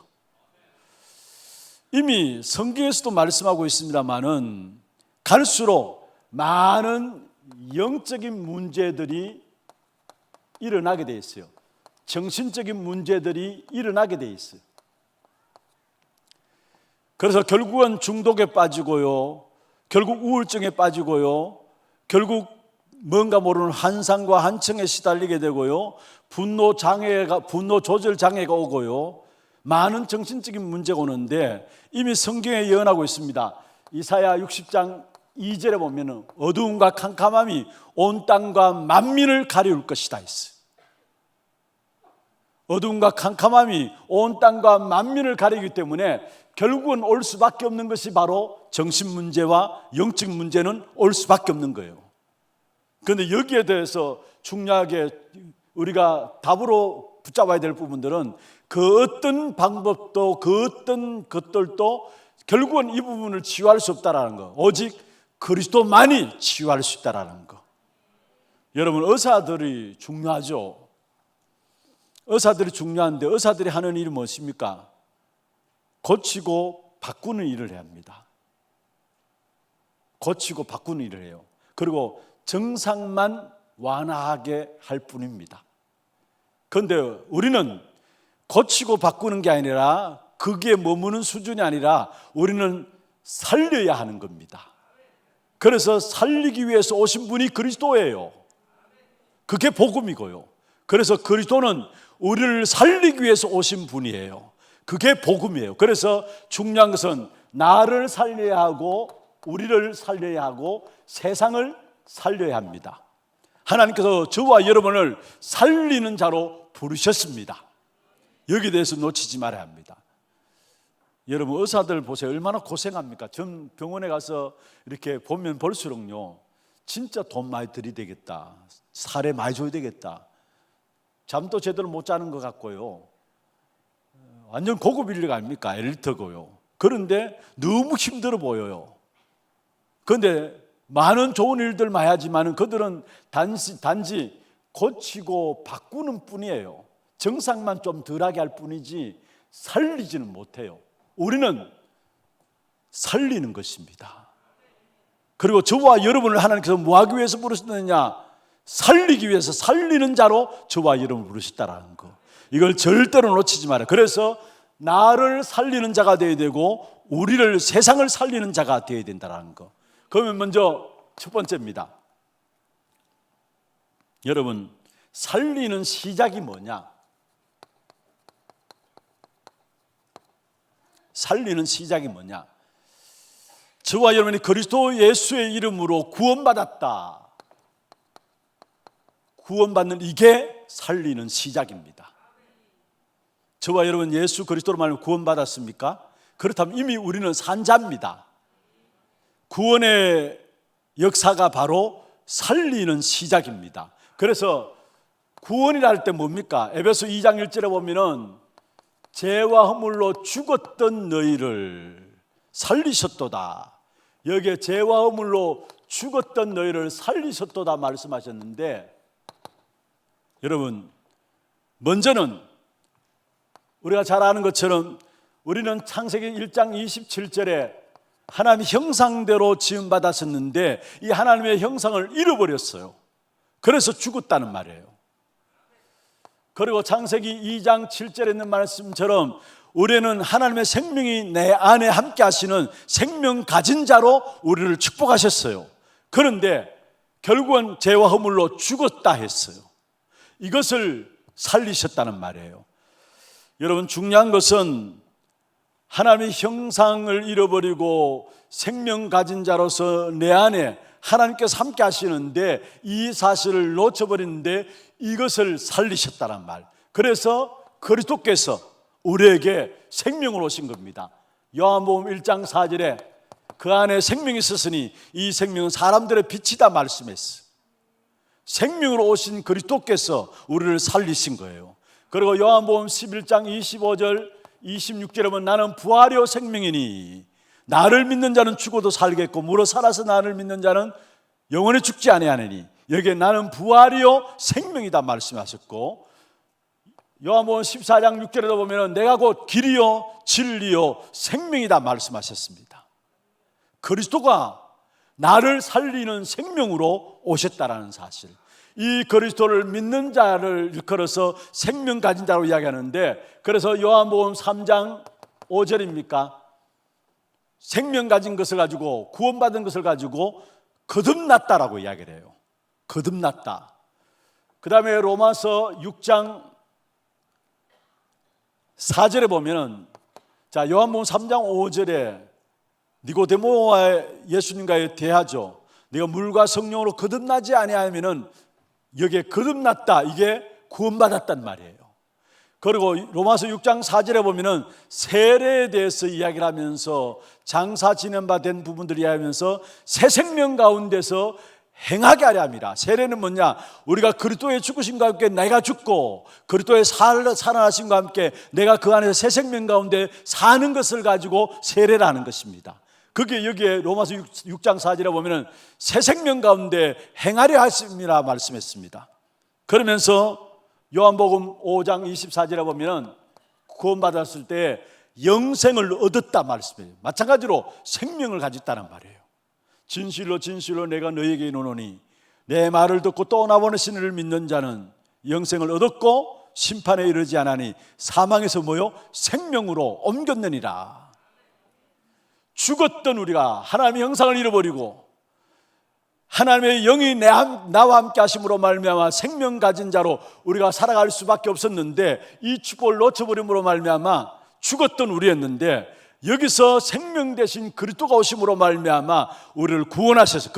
이미 성경에서도 말씀하고 있습니다만은 갈수록 많은 영적인 문제들이 일어나게 돼 있어요. 정신적인 문제들이 일어나게 돼 있어요. 그래서 결국은 중독에 빠지고요, 결국 우울증에 빠지고요, 결국 뭔가 모르는 환상과 한청에 시달리게 되고요, 분노 조절 장애가 오고요, 많은 정신적인 문제가 오는데 이미 성경에 예언하고 있습니다. 이사야 60장 2절에 보면은 어두움과 캄캄함이 온 땅과 만민을 가리울 것이다 했어요. 어두움과 캄캄함이 온 땅과 만민을 가리기 때문에 결국은 올 수밖에 없는 것이 바로 정신 문제와 영적 문제는 올 수밖에 없는 거예요. 그런데 여기에 대해서 중요하게 우리가 답으로 붙잡아야 될 부분들은 그 어떤 방법도 그 어떤 것들도 결국은 이 부분을 치유할 수 없다라는 거, 오직 그리스도만이 치유할 수 있다라는 거. 여러분, 의사들이 중요하죠. 의사들이 중요한데 의사들이 하는 일이 무엇입니까? 고치고 바꾸는 일을 해야 합니다. 고치고 바꾸는 일을 해요. 그리고 증상만 완화하게 할 뿐입니다. 그런데 우리는 고치고 바꾸는 게 아니라 그게 머무는 수준이 아니라 우리는 살려야 하는 겁니다. 그래서 살리기 위해서 오신 분이 그리스도예요. 그게 복음이고요. 그래서 그리스도는 우리를 살리기 위해서 오신 분이에요. 그게 복음이에요. 그래서 중요한 것은 나를 살려야 하고 우리를 살려야 하고 세상을 살려야 합니다. 하나님께서 저와 여러분을 살리는 자로 부르셨습니다. 여기에 대해서 놓치지 말아야 합니다. 여러분, 의사들 보세요. 얼마나 고생합니까? 전 병원에 가서 이렇게 보면 볼수록요, 진짜 돈 많이 들이대겠다, 살에 많이 줘야 되겠다, 잠도 제대로 못 자는 것 같고요, 완전 고급 인력 아닙니까? 엘리트고요. 그런데 너무 힘들어 보여요. 그런데 많은 좋은 일들 많이 하지만 그들은 단지 고치고 바꾸는 뿐이에요. 증상만 좀 덜하게 할 뿐이지 살리지는 못해요. 우리는 살리는 것입니다. 그리고 저와 여러분을 하나님께서 뭐 하기 위해서 부르셨느냐? 살리기 위해서, 살리는 자로 저와 여러분을 부르셨다라는 거, 이걸 절대로 놓치지 마라. 그래서 나를 살리는 자가 되어야 되고 우리를, 세상을 살리는 자가 되어야 된다는 거. 그러면 먼저 첫 번째입니다. 여러분, 살리는 시작이 뭐냐? 살리는 시작이 뭐냐? 저와 여러분이 그리스도 예수의 이름으로 구원받았다. 구원받는 이게 살리는 시작입니다. 저와 여러분 예수 그리스도로 말하면 구원받았습니까? 그렇다면 이미 우리는 산자입니다. 구원의 역사가 바로 살리는 시작입니다. 그래서 구원이라 할 때 뭡니까? 에베소 2장 1절에 보면은 죄와 허물로 죽었던 너희를 살리셨도다. 여기에 죄와 허물로 죽었던 너희를 살리셨도다 말씀하셨는데, 여러분, 먼저는 우리가 잘 아는 것처럼 우리는 창세기 1장 27절에 하나님의 형상대로 지음받았었는데 이 하나님의 형상을 잃어버렸어요. 그래서 죽었다는 말이에요. 그리고 창세기 2장 7절에 있는 말씀처럼 우리는 하나님의 생명이 내 안에 함께 하시는 생명 가진 자로 우리를 축복하셨어요. 그런데 결국은 죄와 허물로 죽었다 했어요. 이것을 살리셨다는 말이에요. 여러분, 중요한 것은 하나님의 형상을 잃어버리고 생명 가진 자로서 내 안에 하나님께서 함께 하시는데 이 사실을 놓쳐버리는데 이것을 살리셨다는 말. 그래서 그리스도께서 우리에게 생명을 오신 겁니다. 요한복음 1장 4절에 그 안에 생명이 있었으니 이 생명은 사람들의 빛이다 말씀했어요. 생명으로 오신 그리스도께서 우리를 살리신 거예요. 그리고 요한복음 11장 25절 26절에 보면 나는 부활이요 생명이니 나를 믿는 자는 죽어도 살겠고 무릇 살아서 나를 믿는 자는 영원히 죽지 아니하느니 여기에 나는 부활이요 생명이다 말씀하셨고, 요한복음 14장 6절에도 보면 내가 곧 길이요 진리요 생명이다 말씀하셨습니다. 그리스도가 나를 살리는 생명으로 오셨다라는 사실, 이 그리스도를 믿는 자를 일컬어서 생명 가진 자로 이야기하는데, 그래서 요한복음 3장 5절입니까? 생명 가진 것을 가지고, 구원받은 것을 가지고 거듭났다라고 이야기를 해요. 거듭났다. 그 다음에 로마서 6장 4절에 보면은, 자, 요한복음 3장 5절에 니고데모와 예수님과의 대화죠. 네가 물과 성령으로 거듭나지 아니하면은, 여기에 거듭났다, 이게 구원받았단 말이에요. 그리고 로마서 6장 4절에 보면은 세례에 대해서 이야기를 하면서, 장사 지낸 바 된 부분들을 이야기하면서 새 생명 가운데서 행하게 하려 함이라. 세례는 뭐냐? 우리가 그리스도의 죽으심과 함께 내가 죽고 그리스도의 살아나심과 함께 내가 그 안에서 새 생명 가운데 사는 것을 가지고 세례라는 것입니다. 그게 여기에 로마서 6장 4절에 보면은 새 생명 가운데 행하려 하심이라 말씀했습니다. 그러면서 요한복음 5장 24절에 보면은 구원받았을 때 영생을 얻었다 말씀해요. 마찬가지로 생명을 가졌다는 말이에요. 진실로 진실로 내가 너에게 이르노니 내 말을 듣고 또 나보내신 이를 믿는 자는 영생을 얻었고 심판에 이르지 않으니 사망에서 뭐요? 생명으로 옮겼느니라. 죽었던 우리가 하나님의 형상을 잃어버리고 하나님의 영이 나와 함께 하심으로 말미암아 생명 가진 자로 우리가 살아갈 수밖에 없었는데, 이 축복을 놓쳐버림으로 말미암아 죽었던 우리였는데, 여기서 생명 대신 그리스도가 오심으로 말미암아 우리를 구원하셔서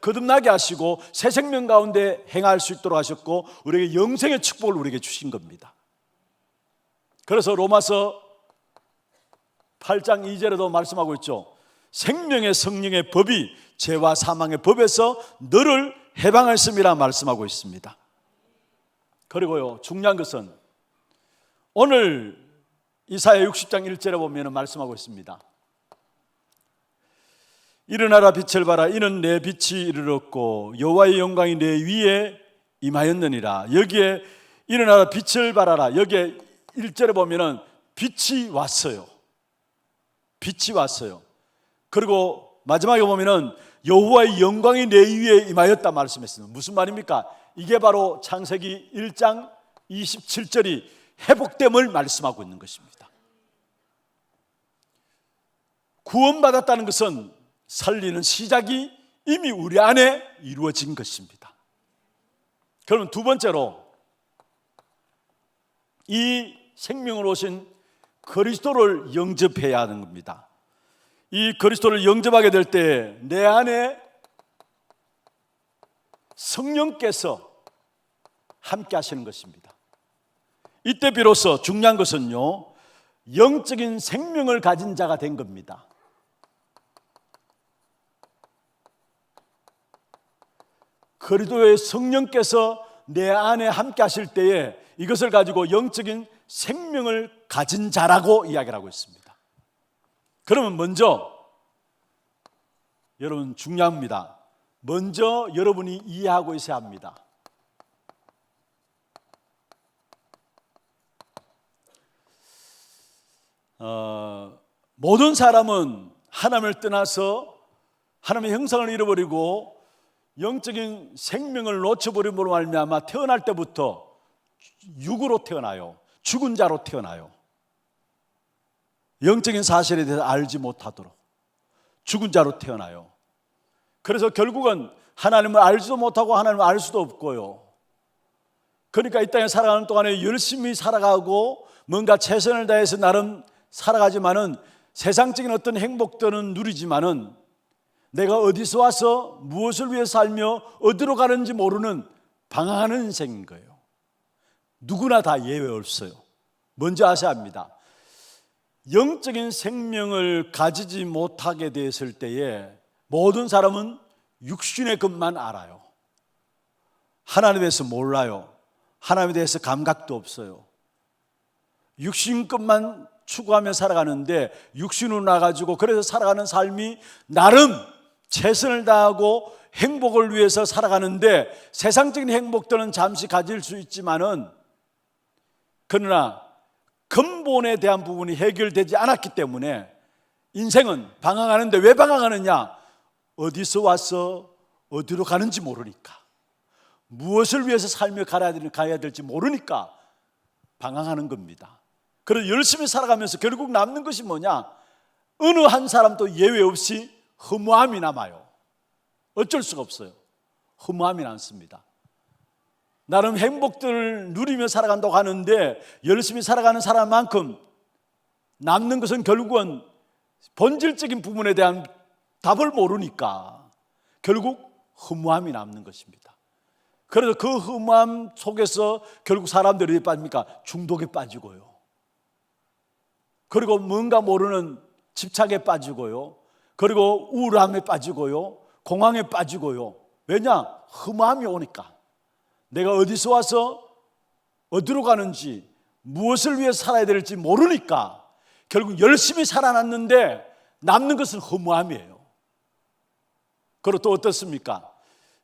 거듭나게 하시고 새 생명 가운데 행할 수 있도록 하셨고 우리에게 영생의 축복을 우리에게 주신 겁니다. 그래서 로마서 8장 2절에도 말씀하고 있죠. 생명의 성령의 법이 죄와 사망의 법에서 너를 해방했음이라 말씀하고 있습니다. 그리고요, 중요한 것은 오늘 이사야 60장 1절에 보면 말씀하고 있습니다. 일어나라 빛을 봐라. 이는 내 빛이 이르렀고 여호와의 영광이 내 위에 임하였느니라. 여기에 일어나라 빛을 발하라, 여기에 1절에 보면은 빛이 왔어요. 빛이 왔어요. 그리고 마지막에 보면은 여호와의 영광이 내 위에 임하였다 말씀했습니다. 무슨 말입니까? 이게 바로 창세기 1장 27절이 회복됨을 말씀하고 있는 것입니다. 구원받았다는 것은 살리는 시작이 이미 우리 안에 이루어진 것입니다. 그러면 두 번째로 이 생명으로 오신 그리스도를 영접해야 하는 겁니다. 이 그리스도를 영접하게 될 때 내 안에 성령께서 함께 하시는 것입니다. 이때 비로소 중요한 것은요, 영적인 생명을 가진 자가 된 겁니다. 그리스도의 성령께서 내 안에 함께 하실 때에 이것을 가지고 영적인 생명을 가진 자라고 이야기를 하고 있습니다. 그러면 먼저 여러분 중요합니다. 먼저 여러분이 이해하고 있어야 합니다. 모든 사람은 하나님을 떠나서 하나님의 형상을 잃어버리고 영적인 생명을 놓쳐버림으로 말미암아 태어날 때부터 육으로 태어나요. 죽은 자로 태어나요. 영적인 사실에 대해서 알지 못하도록 죽은 자로 태어나요. 그래서 결국은 하나님을 알지도 못하고 하나님을 알 수도 없고요. 그러니까 이 땅에 살아가는 동안에 열심히 살아가고 뭔가 최선을 다해서 나름 살아가지만은 세상적인 어떤 행복들은 누리지만은 내가 어디서 와서 무엇을 위해 살며 어디로 가는지 모르는 방황하는 인생인 거예요. 누구나 다 예외 없어요. 먼저 아셔야 합니다. 영적인 생명을 가지지 못하게 됐을 때에 모든 사람은 육신의 것만 알아요. 하나님에 대해서 몰라요. 하나님에 대해서 감각도 없어요. 육신 것만 추구하며 살아가는데 육신으로 나가지고 그래서 살아가는 삶이 나름 최선을 다하고 행복을 위해서 살아가는데 세상적인 행복들은 잠시 가질 수 있지만은 그러나 근본에 대한 부분이 해결되지 않았기 때문에 인생은 방황하는데 왜 방황하느냐? 어디서 와서 어디로 가는지 모르니까, 무엇을 위해서 삶을 가야 될지 모르니까 방황하는 겁니다. 그래서 열심히 살아가면서 결국 남는 것이 뭐냐? 어느 한 사람도 예외 없이 허무함이 남아요. 어쩔 수가 없어요. 허무함이 남습니다. 나름 행복들을 누리며 살아간다고 하는데 열심히 살아가는 사람만큼 남는 것은 결국은 본질적인 부분에 대한 답을 모르니까 결국 허무함이 남는 것입니다. 그래서 그 허무함 속에서 결국 사람들이 어디에 빠집니까? 중독에 빠지고요. 그리고 뭔가 모르는 집착에 빠지고요. 그리고 우울함에 빠지고요. 공황에 빠지고요. 왜냐? 허무함이 오니까. 내가 어디서 와서 어디로 가는지, 무엇을 위해 살아야 될지 모르니까 결국 열심히 살아났는데 남는 것은 허무함이에요. 그리고 또 어떻습니까?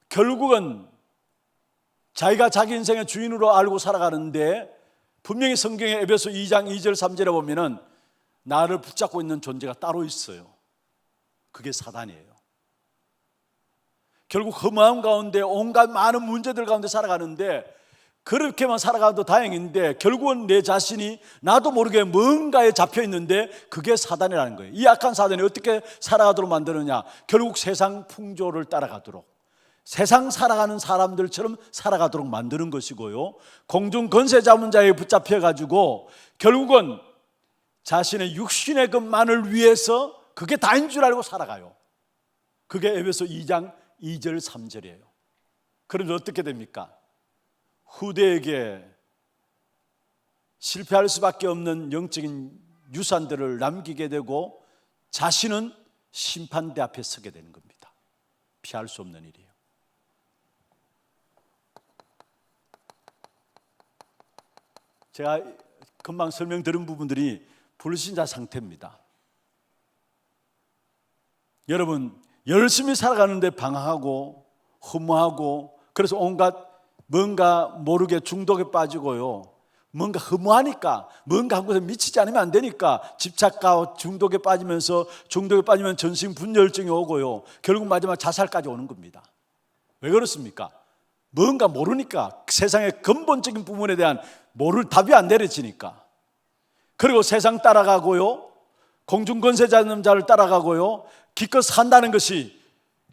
결국은 자기가 자기 인생의 주인으로 알고 살아가는데 분명히 성경의 에베소 2장 2절 3절에 보면은 나를 붙잡고 있는 존재가 따로 있어요. 그게 사단이에요. 결국 허무함 가운데 온갖 많은 문제들 가운데 살아가는데 그렇게만 살아가도 다행인데 결국은 내 자신이 나도 모르게 뭔가에 잡혀 있는데 그게 사단이라는 거예요. 이 악한 사단이 어떻게 살아가도록 만드느냐? 결국 세상 풍조를 따라가도록, 세상 살아가는 사람들처럼 살아가도록 만드는 것이고요. 공중 권세 잡은 자에 붙잡혀 가지고 결국은 자신의 육신의 것만을 위해서 그게 다인 줄 알고 살아가요. 그게 에베소 2장 2절 3절이에요. 그러면 어떻게 됩니까? 후대에게 실패할 수밖에 없는 영적인 유산들을 남기게 되고 자신은 심판대 앞에 서게 되는 겁니다. 피할 수 없는 일이에요. 제가 금방 설명드린 부분들이 불신자 상태입니다. 여러분, 열심히 살아가는데 방황하고 허무하고 그래서 온갖 뭔가 모르게 중독에 빠지고요. 뭔가 허무하니까 뭔가 한 곳에 미치지 않으면 안 되니까 집착과 중독에 빠지면서 중독에 빠지면 전신분열증이 오고요. 결국 마지막 자살까지 오는 겁니다. 왜 그렇습니까? 뭔가 모르니까 세상의 근본적인 부분에 대한 답이 안 내려지니까. 그리고 세상 따라가고요. 공중권세 잡는 자를 따라가고요. 기껏 산다는 것이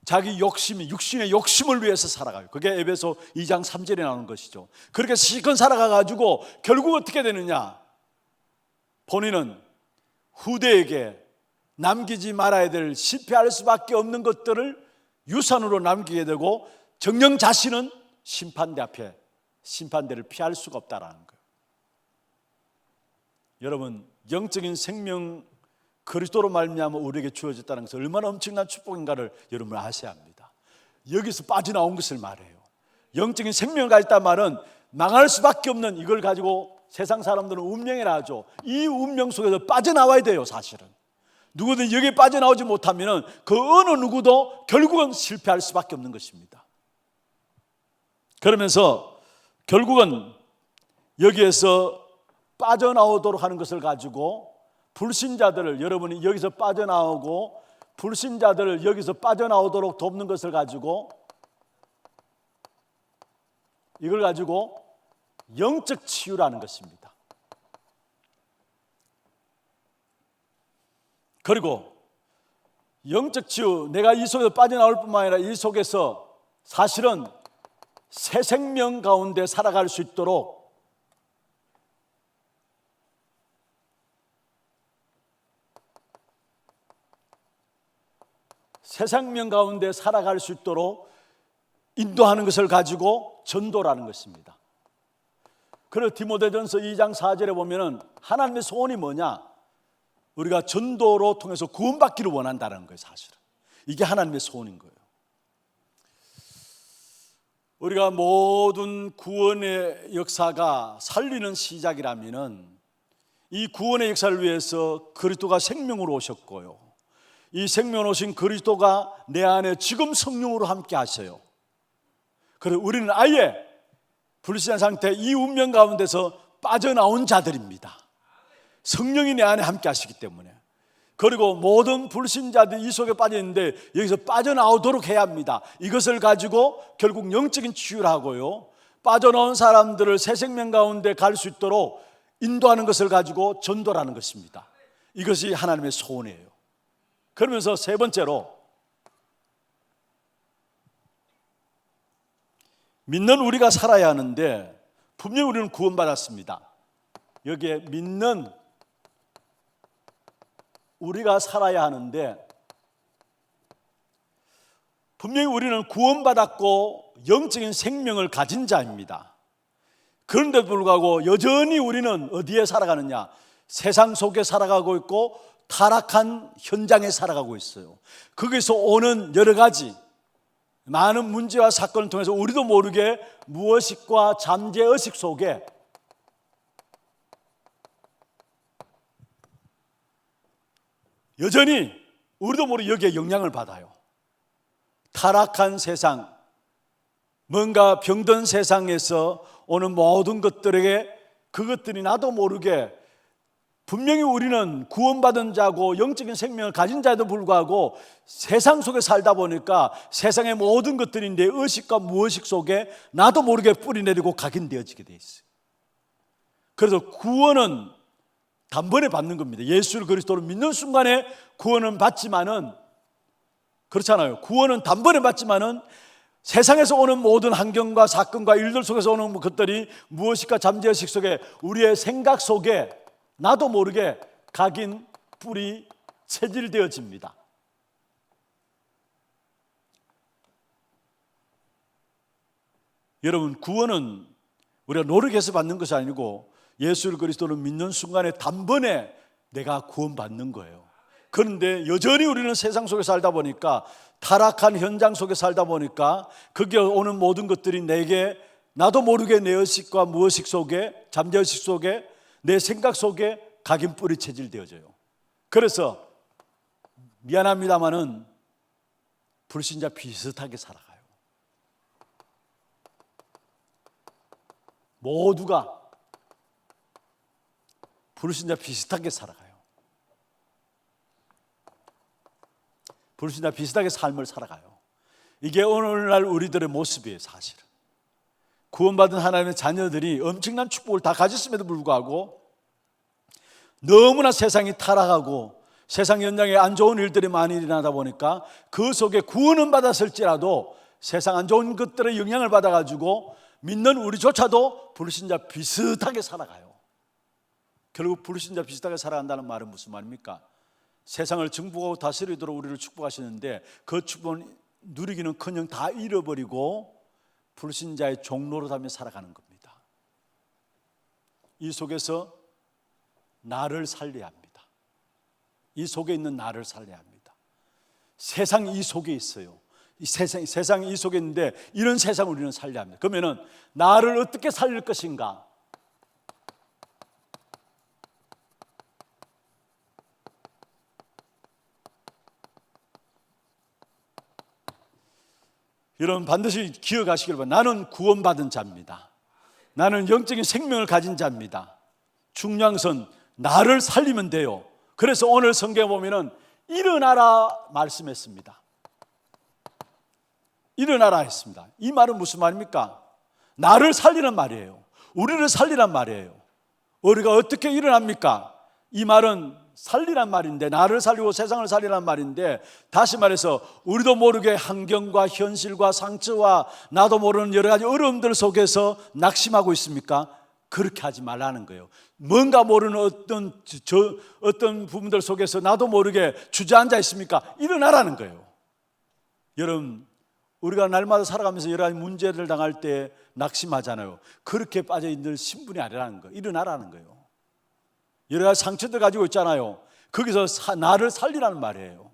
자기 욕심이 육신의 욕심을 위해서 살아가요. 그게 에베소 2장 3절에 나오는 것이죠. 그렇게 실컷 살아가가지고 결국 어떻게 되느냐? 본인은 후대에게 남기지 말아야 될 실패할 수밖에 없는 것들을 유산으로 남기게 되고 정녕 자신은 심판대 앞에 심판대를 피할 수가 없다라는 거예요. 여러분, 영적인 생명 그리스도로 말미암아 우리에게 주어졌다는 것은 얼마나 엄청난 축복인가를 여러분 아셔야 합니다. 여기서 빠져나온 것을 말해요. 영적인 생명을 가졌다는 말은 망할 수밖에 없는 이걸 가지고 세상 사람들은 운명이라 하죠. 이 운명 속에서 빠져나와야 돼요. 사실은 누구든 여기에 빠져나오지 못하면 그 어느 누구도 결국은 실패할 수밖에 없는 것입니다. 그러면서 결국은 여기에서 빠져나오도록 하는 것을 가지고 불신자들을 여러분이 여기서 빠져나오고 불신자들을 여기서 빠져나오도록 돕는 것을 가지고 이걸 가지고 영적 치유라는 것입니다. 그리고 영적 치유, 내가 이 속에서 빠져나올 뿐만 아니라 이 속에서 사실은 새 생명 가운데 살아갈 수 있도록 새 생명 가운데 살아갈 수 있도록 인도하는 것을 가지고 전도라는 것입니다. 그래서 디모데전서 2장 4절에 보면은 하나님의 소원이 뭐냐? 우리가 전도로 통해서 구원받기를 원한다는 거예요. 사실은 이게 하나님의 소원인 거예요. 우리가 모든 구원의 역사가 살리는 시작이라면은 이 구원의 역사를 위해서 그리스도가 생명으로 오셨고요, 이 생명으로 오신 그리스도가 내 안에 지금 성령으로 함께 하셔요. 그래서 우리는 아예 불신한 상태, 이 운명 가운데서 빠져나온 자들입니다. 성령이 내 안에 함께 하시기 때문에. 그리고 모든 불신자들이 이 속에 빠져 있는데 여기서 빠져나오도록 해야 합니다. 이것을 가지고 결국 영적인 치유를 하고요, 빠져나온 사람들을 새 생명 가운데 갈 수 있도록 인도하는 것을 가지고 전도라는 것입니다. 이것이 하나님의 소원이에요. 그러면서 세 번째로, 믿는 우리가 살아야 하는데 분명히 우리는 구원받았습니다. 여기에 믿는 우리가 살아야 하는데 분명히 우리는 구원받았고 영적인 생명을 가진 자입니다. 그런데도 불구하고 여전히 우리는 어디에 살아가느냐? 세상 속에 살아가고 있고 타락한 현장에 살아가고 있어요. 거기서 오는 여러 가지 많은 문제와 사건을 통해서 우리도 모르게 무의식과 잠재의식 속에 여전히 우리도 모르게 여기에 영향을 받아요. 타락한 세상, 뭔가 병든 세상에서 오는 모든 것들에게 그것들이 나도 모르게 분명히 우리는 구원받은 자고 영적인 생명을 가진 자에도 불구하고 세상 속에 살다 보니까 세상의 모든 것들이 내 의식과 무의식 속에 나도 모르게 뿌리내리고 각인되어지게 돼 있어요. 그래서 구원은 단번에 받는 겁니다. 예수 그리스도를 믿는 순간에 구원은 받지만은, 그렇잖아요. 구원은 단번에 받지만은 세상에서 오는 모든 환경과 사건과 일들 속에서 오는 것들이 무엇일까 잠재의식 속에 우리의 생각 속에 나도 모르게 각인, 뿌리, 체질되어집니다. 여러분, 구원은 우리가 노력해서 받는 것이 아니고 예수 그리스도를 믿는 순간에 단번에 내가 구원받는 거예요. 그런데 여전히 우리는 세상 속에 살다 보니까, 타락한 현장 속에 살다 보니까 거기에 오는 모든 것들이 내게 나도 모르게 내 의식과 무의식 속에, 잠재의식 속에, 내 생각 속에 각인 뿌리 체질되어져요. 그래서 미안합니다마는 불신자 비슷하게 살아가요. 모두가 불신자 비슷하게 살아가요. 불신자 비슷하게 삶을 살아가요. 이게 오늘날 우리들의 모습이에요. 사실은 구원받은 하나님의 자녀들이 엄청난 축복을 다 가졌음에도 불구하고 너무나 세상이 타락하고 세상 현장에 안 좋은 일들이 많이 일어나다 보니까 그 속에 구원은 받았을지라도 세상 안 좋은 것들의 영향을 받아가지고 믿는 우리조차도 불신자 비슷하게 살아가요. 결국 불신자 비슷하게 살아간다는 말은 무슨 말입니까? 세상을 정복하고 다스리도록 우리를 축복하시는데 그 축복을 누리기는커녕 다 잃어버리고 불신자의 종로로 다며 살아가는 겁니다. 이 속에서 나를 살려야 합니다. 이 속에 있는 나를 살려야 합니다. 세상 이 속에 있어요. 이 세상 이 속에 있는데 이런 세상을 우리는 살려야 합니다. 그러면은 나를 어떻게 살릴 것인가? 여러분 반드시 기억하시길 바랍니다. 나는 구원받은 자입니다. 나는 영적인 생명을 가진 자입니다. 중요한 것은 나를 살리면 돼요. 그래서 오늘 성경에 보면은 일어나라 말씀했습니다. 일어나라 했습니다. 이 말은 무슨 말입니까? 나를 살리란 말이에요. 우리를 살리란 말이에요. 우리가 어떻게 일어납니까? 이 말은 살리란 말인데, 나를 살리고 세상을 살리란 말인데, 다시 말해서 우리도 모르게 환경과 현실과 상처와 나도 모르는 여러 가지 어려움들 속에서 낙심하고 있습니까? 그렇게 하지 말라는 거예요. 뭔가 모르는 어떤 부분들 속에서 나도 모르게 주저앉아 있습니까? 일어나라는 거예요. 여러분, 우리가 날마다 살아가면서 여러 가지 문제를 당할 때 낙심하잖아요. 그렇게 빠져있는 신분이 아니라는 거예요. 일어나라는 거예요. 여러 가지 상처들 가지고 있잖아요. 거기서 나를 살리라는 말이에요.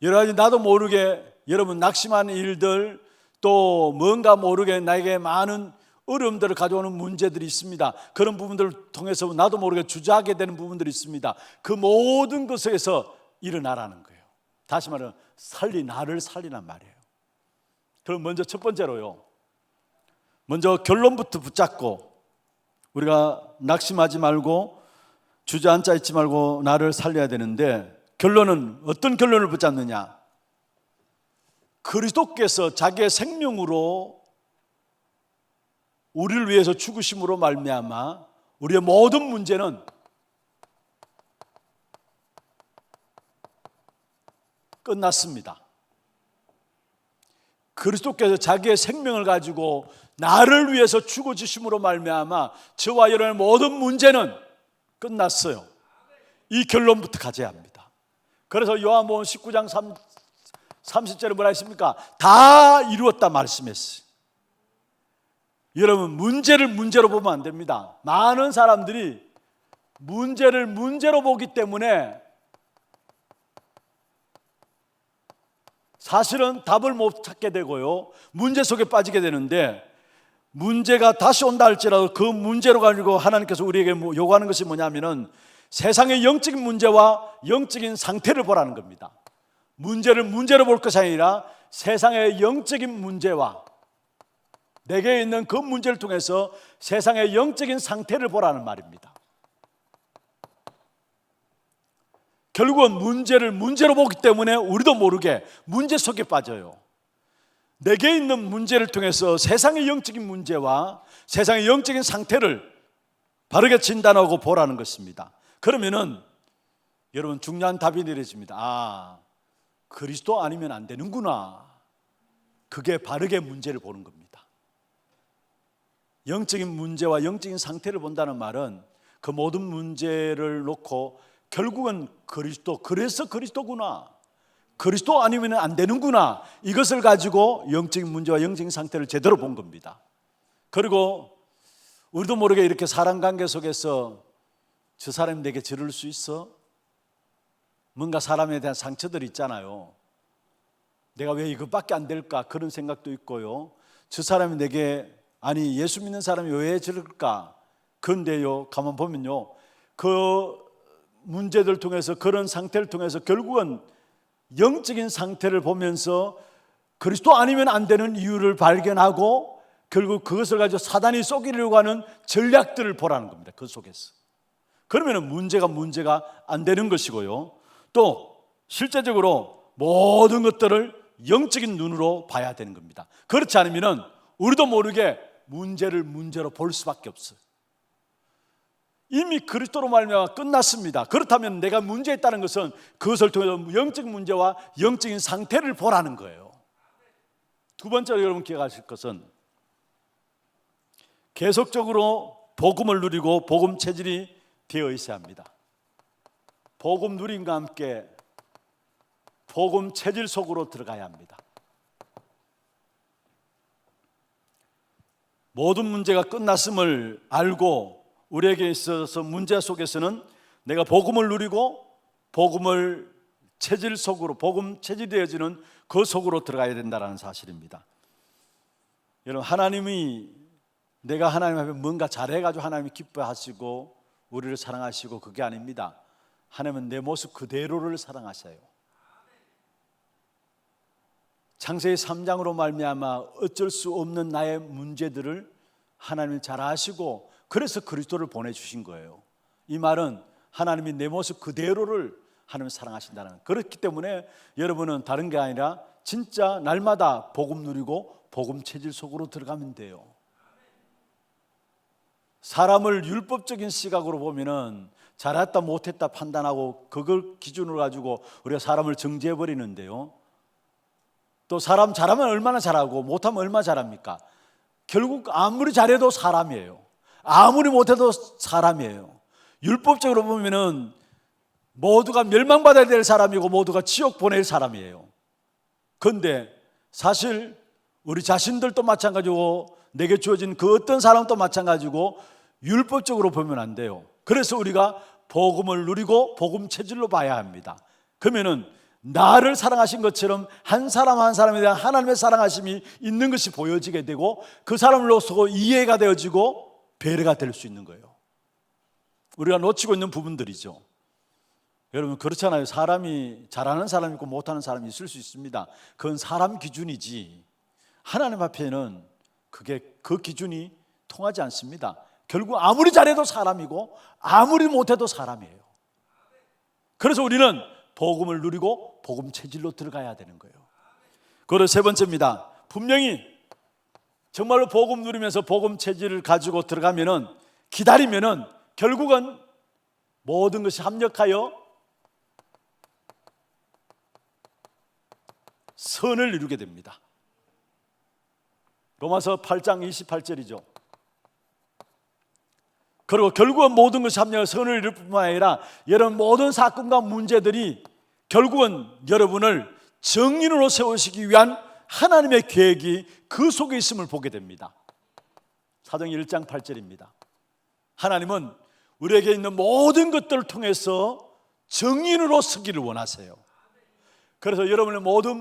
여러 가지 나도 모르게 여러분 낙심하는 일들, 또 뭔가 모르게 나에게 많은 어려움들을 가져오는 문제들이 있습니다. 그런 부분들을 통해서 나도 모르게 주저하게 되는 부분들이 있습니다. 그 모든 것에서 일어나라는 거예요. 다시 말하면 나를 살리란 말이에요. 그럼 먼저 첫 번째로요, 먼저 결론부터 붙잡고 우리가 낙심하지 말고 주저앉아 있지 말고 나를 살려야 되는데, 결론은 어떤 결론을 붙잡느냐? 그리스도께서 자기의 생명으로 우리를 위해서 죽으심으로 말미암아 우리의 모든 문제는 끝났습니다. 그리스도께서 자기의 생명을 가지고 나를 위해서 죽어주심으로 말미암아 저와 여러분의 모든 문제는 끝났어요. 이 결론부터 가져야 합니다. 그래서 요한복음 19장 30절에 뭐라 했습니까? 다 이루었다 말씀했어요. 여러분, 문제를 문제로 보면 안 됩니다. 많은 사람들이 문제를 문제로 보기 때문에 사실은 답을 못 찾게 되고요, 문제 속에 빠지게 되는데, 문제가 다시 온다 할지라도 그 문제로 가지고 하나님께서 우리에게 요구하는 것이 뭐냐면은 세상의 영적인 문제와 영적인 상태를 보라는 겁니다. 문제를 문제로 볼 것이 아니라 세상의 영적인 문제와 내게 있는 그 문제를 통해서 세상의 영적인 상태를 보라는 말입니다. 결국은 문제를 문제로 보기 때문에 우리도 모르게 문제 속에 빠져요. 내게 있는 문제를 통해서 세상의 영적인 문제와 세상의 영적인 상태를 바르게 진단하고 보라는 것입니다. 그러면은 여러분, 중요한 답이 내려집니다. 아, 그리스도 아니면 안 되는구나. 그게 바르게 문제를 보는 겁니다. 영적인 문제와 영적인 상태를 본다는 말은 그 모든 문제를 놓고 결국은 그리스도, 그래서 그리스도구나, 그리스도 아니면 안 되는구나, 이것을 가지고 영적인 문제와 영적인 상태를 제대로 본 겁니다. 그리고 우리도 모르게 이렇게 사람 관계 속에서 저 사람이 내게 저럴 수 있어? 뭔가 사람에 대한 상처들이 있잖아요. 내가 왜 이것밖에 안 될까, 그런 생각도 있고요. 저 사람이 내게, 아니 예수 믿는 사람이 왜 저럴까? 그런데요, 가만 보면요, 그 문제들 통해서, 그런 상태를 통해서 결국은 영적인 상태를 보면서 그리스도 아니면 안 되는 이유를 발견하고 결국 그것을 가지고 사단이 속이려고 하는 전략들을 보라는 겁니다. 그 속에서. 그러면 문제가 안 되는 것이고요, 또 실제적으로 모든 것들을 영적인 눈으로 봐야 되는 겁니다. 그렇지 않으면 우리도 모르게 문제를 문제로 볼 수밖에 없어요. 이미 그리스도로 말미암아 끝났습니다. 그렇다면 내가 문제에 있다는 것은 그것을 통해서 영적인 문제와 영적인 상태를 보라는 거예요. 두 번째로 여러분 기억하실 것은 계속적으로 복음을 누리고 복음 체질이 되어 있어야 합니다. 복음 누림과 함께 복음 체질 속으로 들어가야 합니다. 모든 문제가 끝났음을 알고 우리에게 있어서 문제 속에서는 내가 복음을 누리고 복음을 체질 속으로, 복음 체질이 되어지는 그 속으로 들어가야 된다는 사실입니다. 여러분, 하나님이, 내가 하나님 앞에 뭔가 잘해가지고 하나님이 기뻐하시고 우리를 사랑하시고 그게 아닙니다. 하나님은 내 모습 그대로를 사랑하셔요. 창세기 3장으로 말미암아 어쩔 수 없는 나의 문제들을 하나님이 잘 아시고 그래서 그리스도를 보내주신 거예요. 이 말은 하나님이 내 모습 그대로를 하나님을 사랑하신다는 거예요. 그렇기 때문에 여러분은 다른 게 아니라 진짜 날마다 복음 누리고 복음 체질 속으로 들어가면 돼요. 사람을 율법적인 시각으로 보면은 잘했다 못했다 판단하고 그걸 기준으로 가지고 우리가 사람을 정죄해 버리는데요, 또 사람 잘하면 얼마나 잘하고 못하면 얼마나 잘합니까? 결국 아무리 잘해도 사람이에요. 아무리 못해도 사람이에요. 율법적으로 보면은 모두가 멸망받아야 될 사람이고 모두가 지옥 보낼 사람이에요. 그런데 사실 우리 자신들도 마찬가지고 내게 주어진 그 어떤 사람도 마찬가지고 율법적으로 보면 안 돼요. 그래서 우리가 복음을 누리고 복음 체질로 봐야 합니다. 그러면은 나를 사랑하신 것처럼 한 사람 한 사람에 대한 하나님의 사랑하심이 있는 것이 보여지게 되고 그 사람으로서 이해가 되어지고 배려가 될 수 있는 거예요. 우리가 놓치고 있는 부분들이죠. 여러분 그렇잖아요. 사람이 잘하는 사람이 있고 못하는 사람이 있을 수 있습니다. 그건 사람 기준이지 하나님 앞에는 그 기준이 통하지 않습니다. 결국 아무리 잘해도 사람이고 아무리 못해도 사람이에요. 그래서 우리는 복음을 누리고 복음 체질로 들어가야 되는 거예요. 그리고 세 번째입니다. 분명히 정말로 복음 누리면서 복음 체질을 가지고 들어가면은 기다리면은 결국은 모든 것이 합력하여 선을 이루게 됩니다. 로마서 8장 28절이죠. 그리고 결국은 모든 것이 합력하여 선을 이룰 뿐만 아니라 여러분 모든 사건과 문제들이 결국은 여러분을 정인으로 세우시기 위한 하나님의 계획이 그 속에 있음을 보게 됩니다. 사도행전 1장 8절입니다. 하나님은 우리에게 있는 모든 것들을 통해서 정인으로 서기를 원하세요. 그래서 여러분의 모든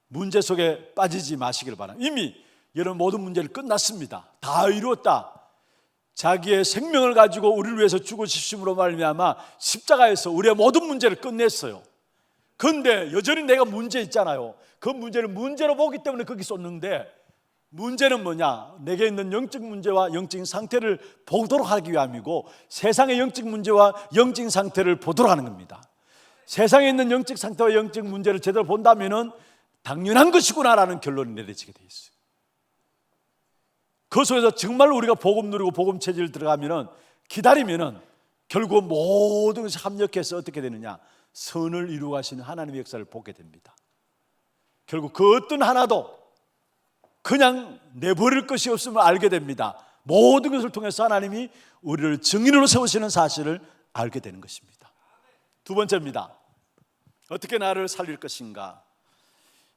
문제 속에 빠지지 마시길 바랍니다. 이미 여러분 모든 문제를 끝났습니다. 다 이루었다. 자기의 생명을 가지고 우리를 위해서 죽으심으로 말미암아 십자가에서 우리의 모든 문제를 끝냈어요. 그런데 여전히 내가 문제 있잖아요. 그 문제를 문제로 보기 때문에 거기 쏟는데 문제는 뭐냐? 내게 있는 영적 문제와 영적인 상태를 보도록 하기 위함이고 세상의 영적 문제와 영적인 상태를 보도록 하는 겁니다. 세상에 있는 영적 상태와 영적 문제를 제대로 본다면은 당연한 것이구나라는 결론이 내려지게 돼 있어요. 그 속에서 정말로 우리가 복음 누리고 복음 체질을 들어가면은 기다리면은 결국 모든 것이 합력해서 어떻게 되느냐? 선을 이루어 가시는 하나님의 역사를 보게 됩니다. 결국 그 어떤 하나도 그냥 내버릴 것이 없음을 알게 됩니다. 모든 것을 통해서 하나님이 우리를 증인으로 세우시는 사실을 알게 되는 것입니다. 두 번째입니다. 어떻게 나를 살릴 것인가?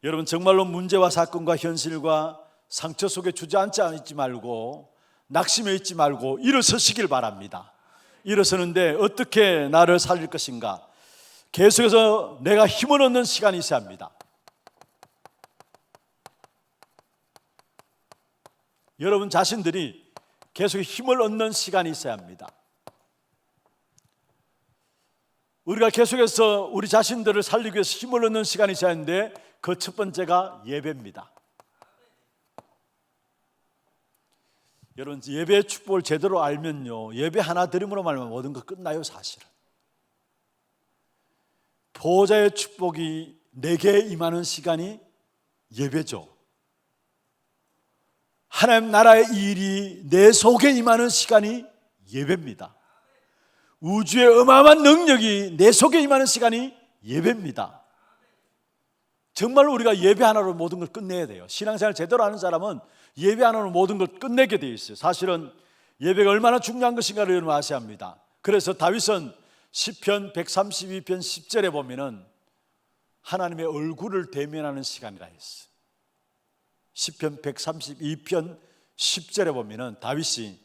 여러분 정말로 문제와 사건과 현실과 상처 속에 주저앉지 있지 말고 낙심해 있지 말고 일어서시길 바랍니다. 일어서는데 어떻게 나를 살릴 것인가? 계속해서 내가 힘을 얻는 시간이 있어야 합니다. 여러분 자신들이 계속 힘을 얻는 시간이 있어야 합니다. 우리가 계속해서 우리 자신들을 살리기 위해서 힘을 얻는 시간이 있어야 하는데 그 첫 번째가 예배입니다. 여러분 예배의 축복을 제대로 알면요 예배 하나 드림으로 말하면 모든 거 끝나요. 사실은 보호자의 축복이 내게 임하는 시간이 예배죠. 하나님 나라의 일이 내 속에 임하는 시간이 예배입니다. 우주의 어마어마한 능력이 내 속에 임하는 시간이 예배입니다. 정말로 우리가 예배 하나로 모든 걸 끝내야 돼요. 신앙생활 제대로 하는 사람은 예배 하나로 모든 걸 끝내게 되어 있어요. 사실은 예배가 얼마나 중요한 것인가를 여러분 아셔야 합니다. 그래서 다윗은 시편 132편 10절에 보면은 하나님의 얼굴을 대면하는 시간이라 했어요. 시편 132편 10절에 보면은 다윗이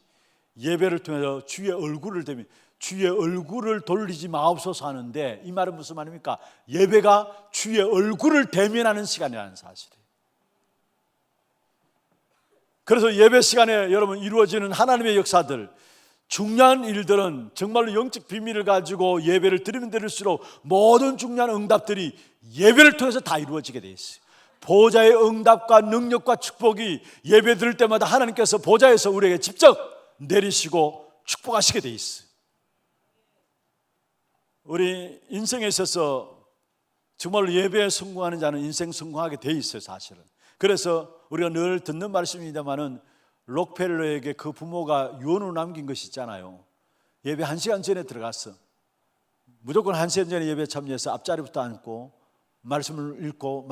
예배를 통해서 주의 얼굴을 대면 주의 얼굴을 돌리지 마옵소서 하는데 이 말은 무슨 말입니까? 예배가 주의 얼굴을 대면하는 시간이라는 사실이에요. 그래서 예배 시간에 여러분 이루어지는 하나님의 역사들 중요한 일들은 정말로 영적 비밀을 가지고 예배를 드리면 드릴수록 모든 중요한 응답들이 예배를 통해서 다 이루어지게 돼 있어요. 보좌의 응답과 능력과 축복이 예배 드릴 때마다 하나님께서 보좌에서 우리에게 직접 내리시고 축복하시게 돼 있어요. 우리 인생에 있어서 정말로 예배에 성공하는 자는 인생 성공하게 돼 있어요. 사실은. 그래서 우리가 늘 듣는 말씀입니다마는 록펠러에게 그 부모가 유언으로 남긴 것이 있잖아요. 예배 1시간 전에 들어갔어. 무조건 1시간 전에 예배 참여해서 앞자리부터 앉고 말씀을 읽고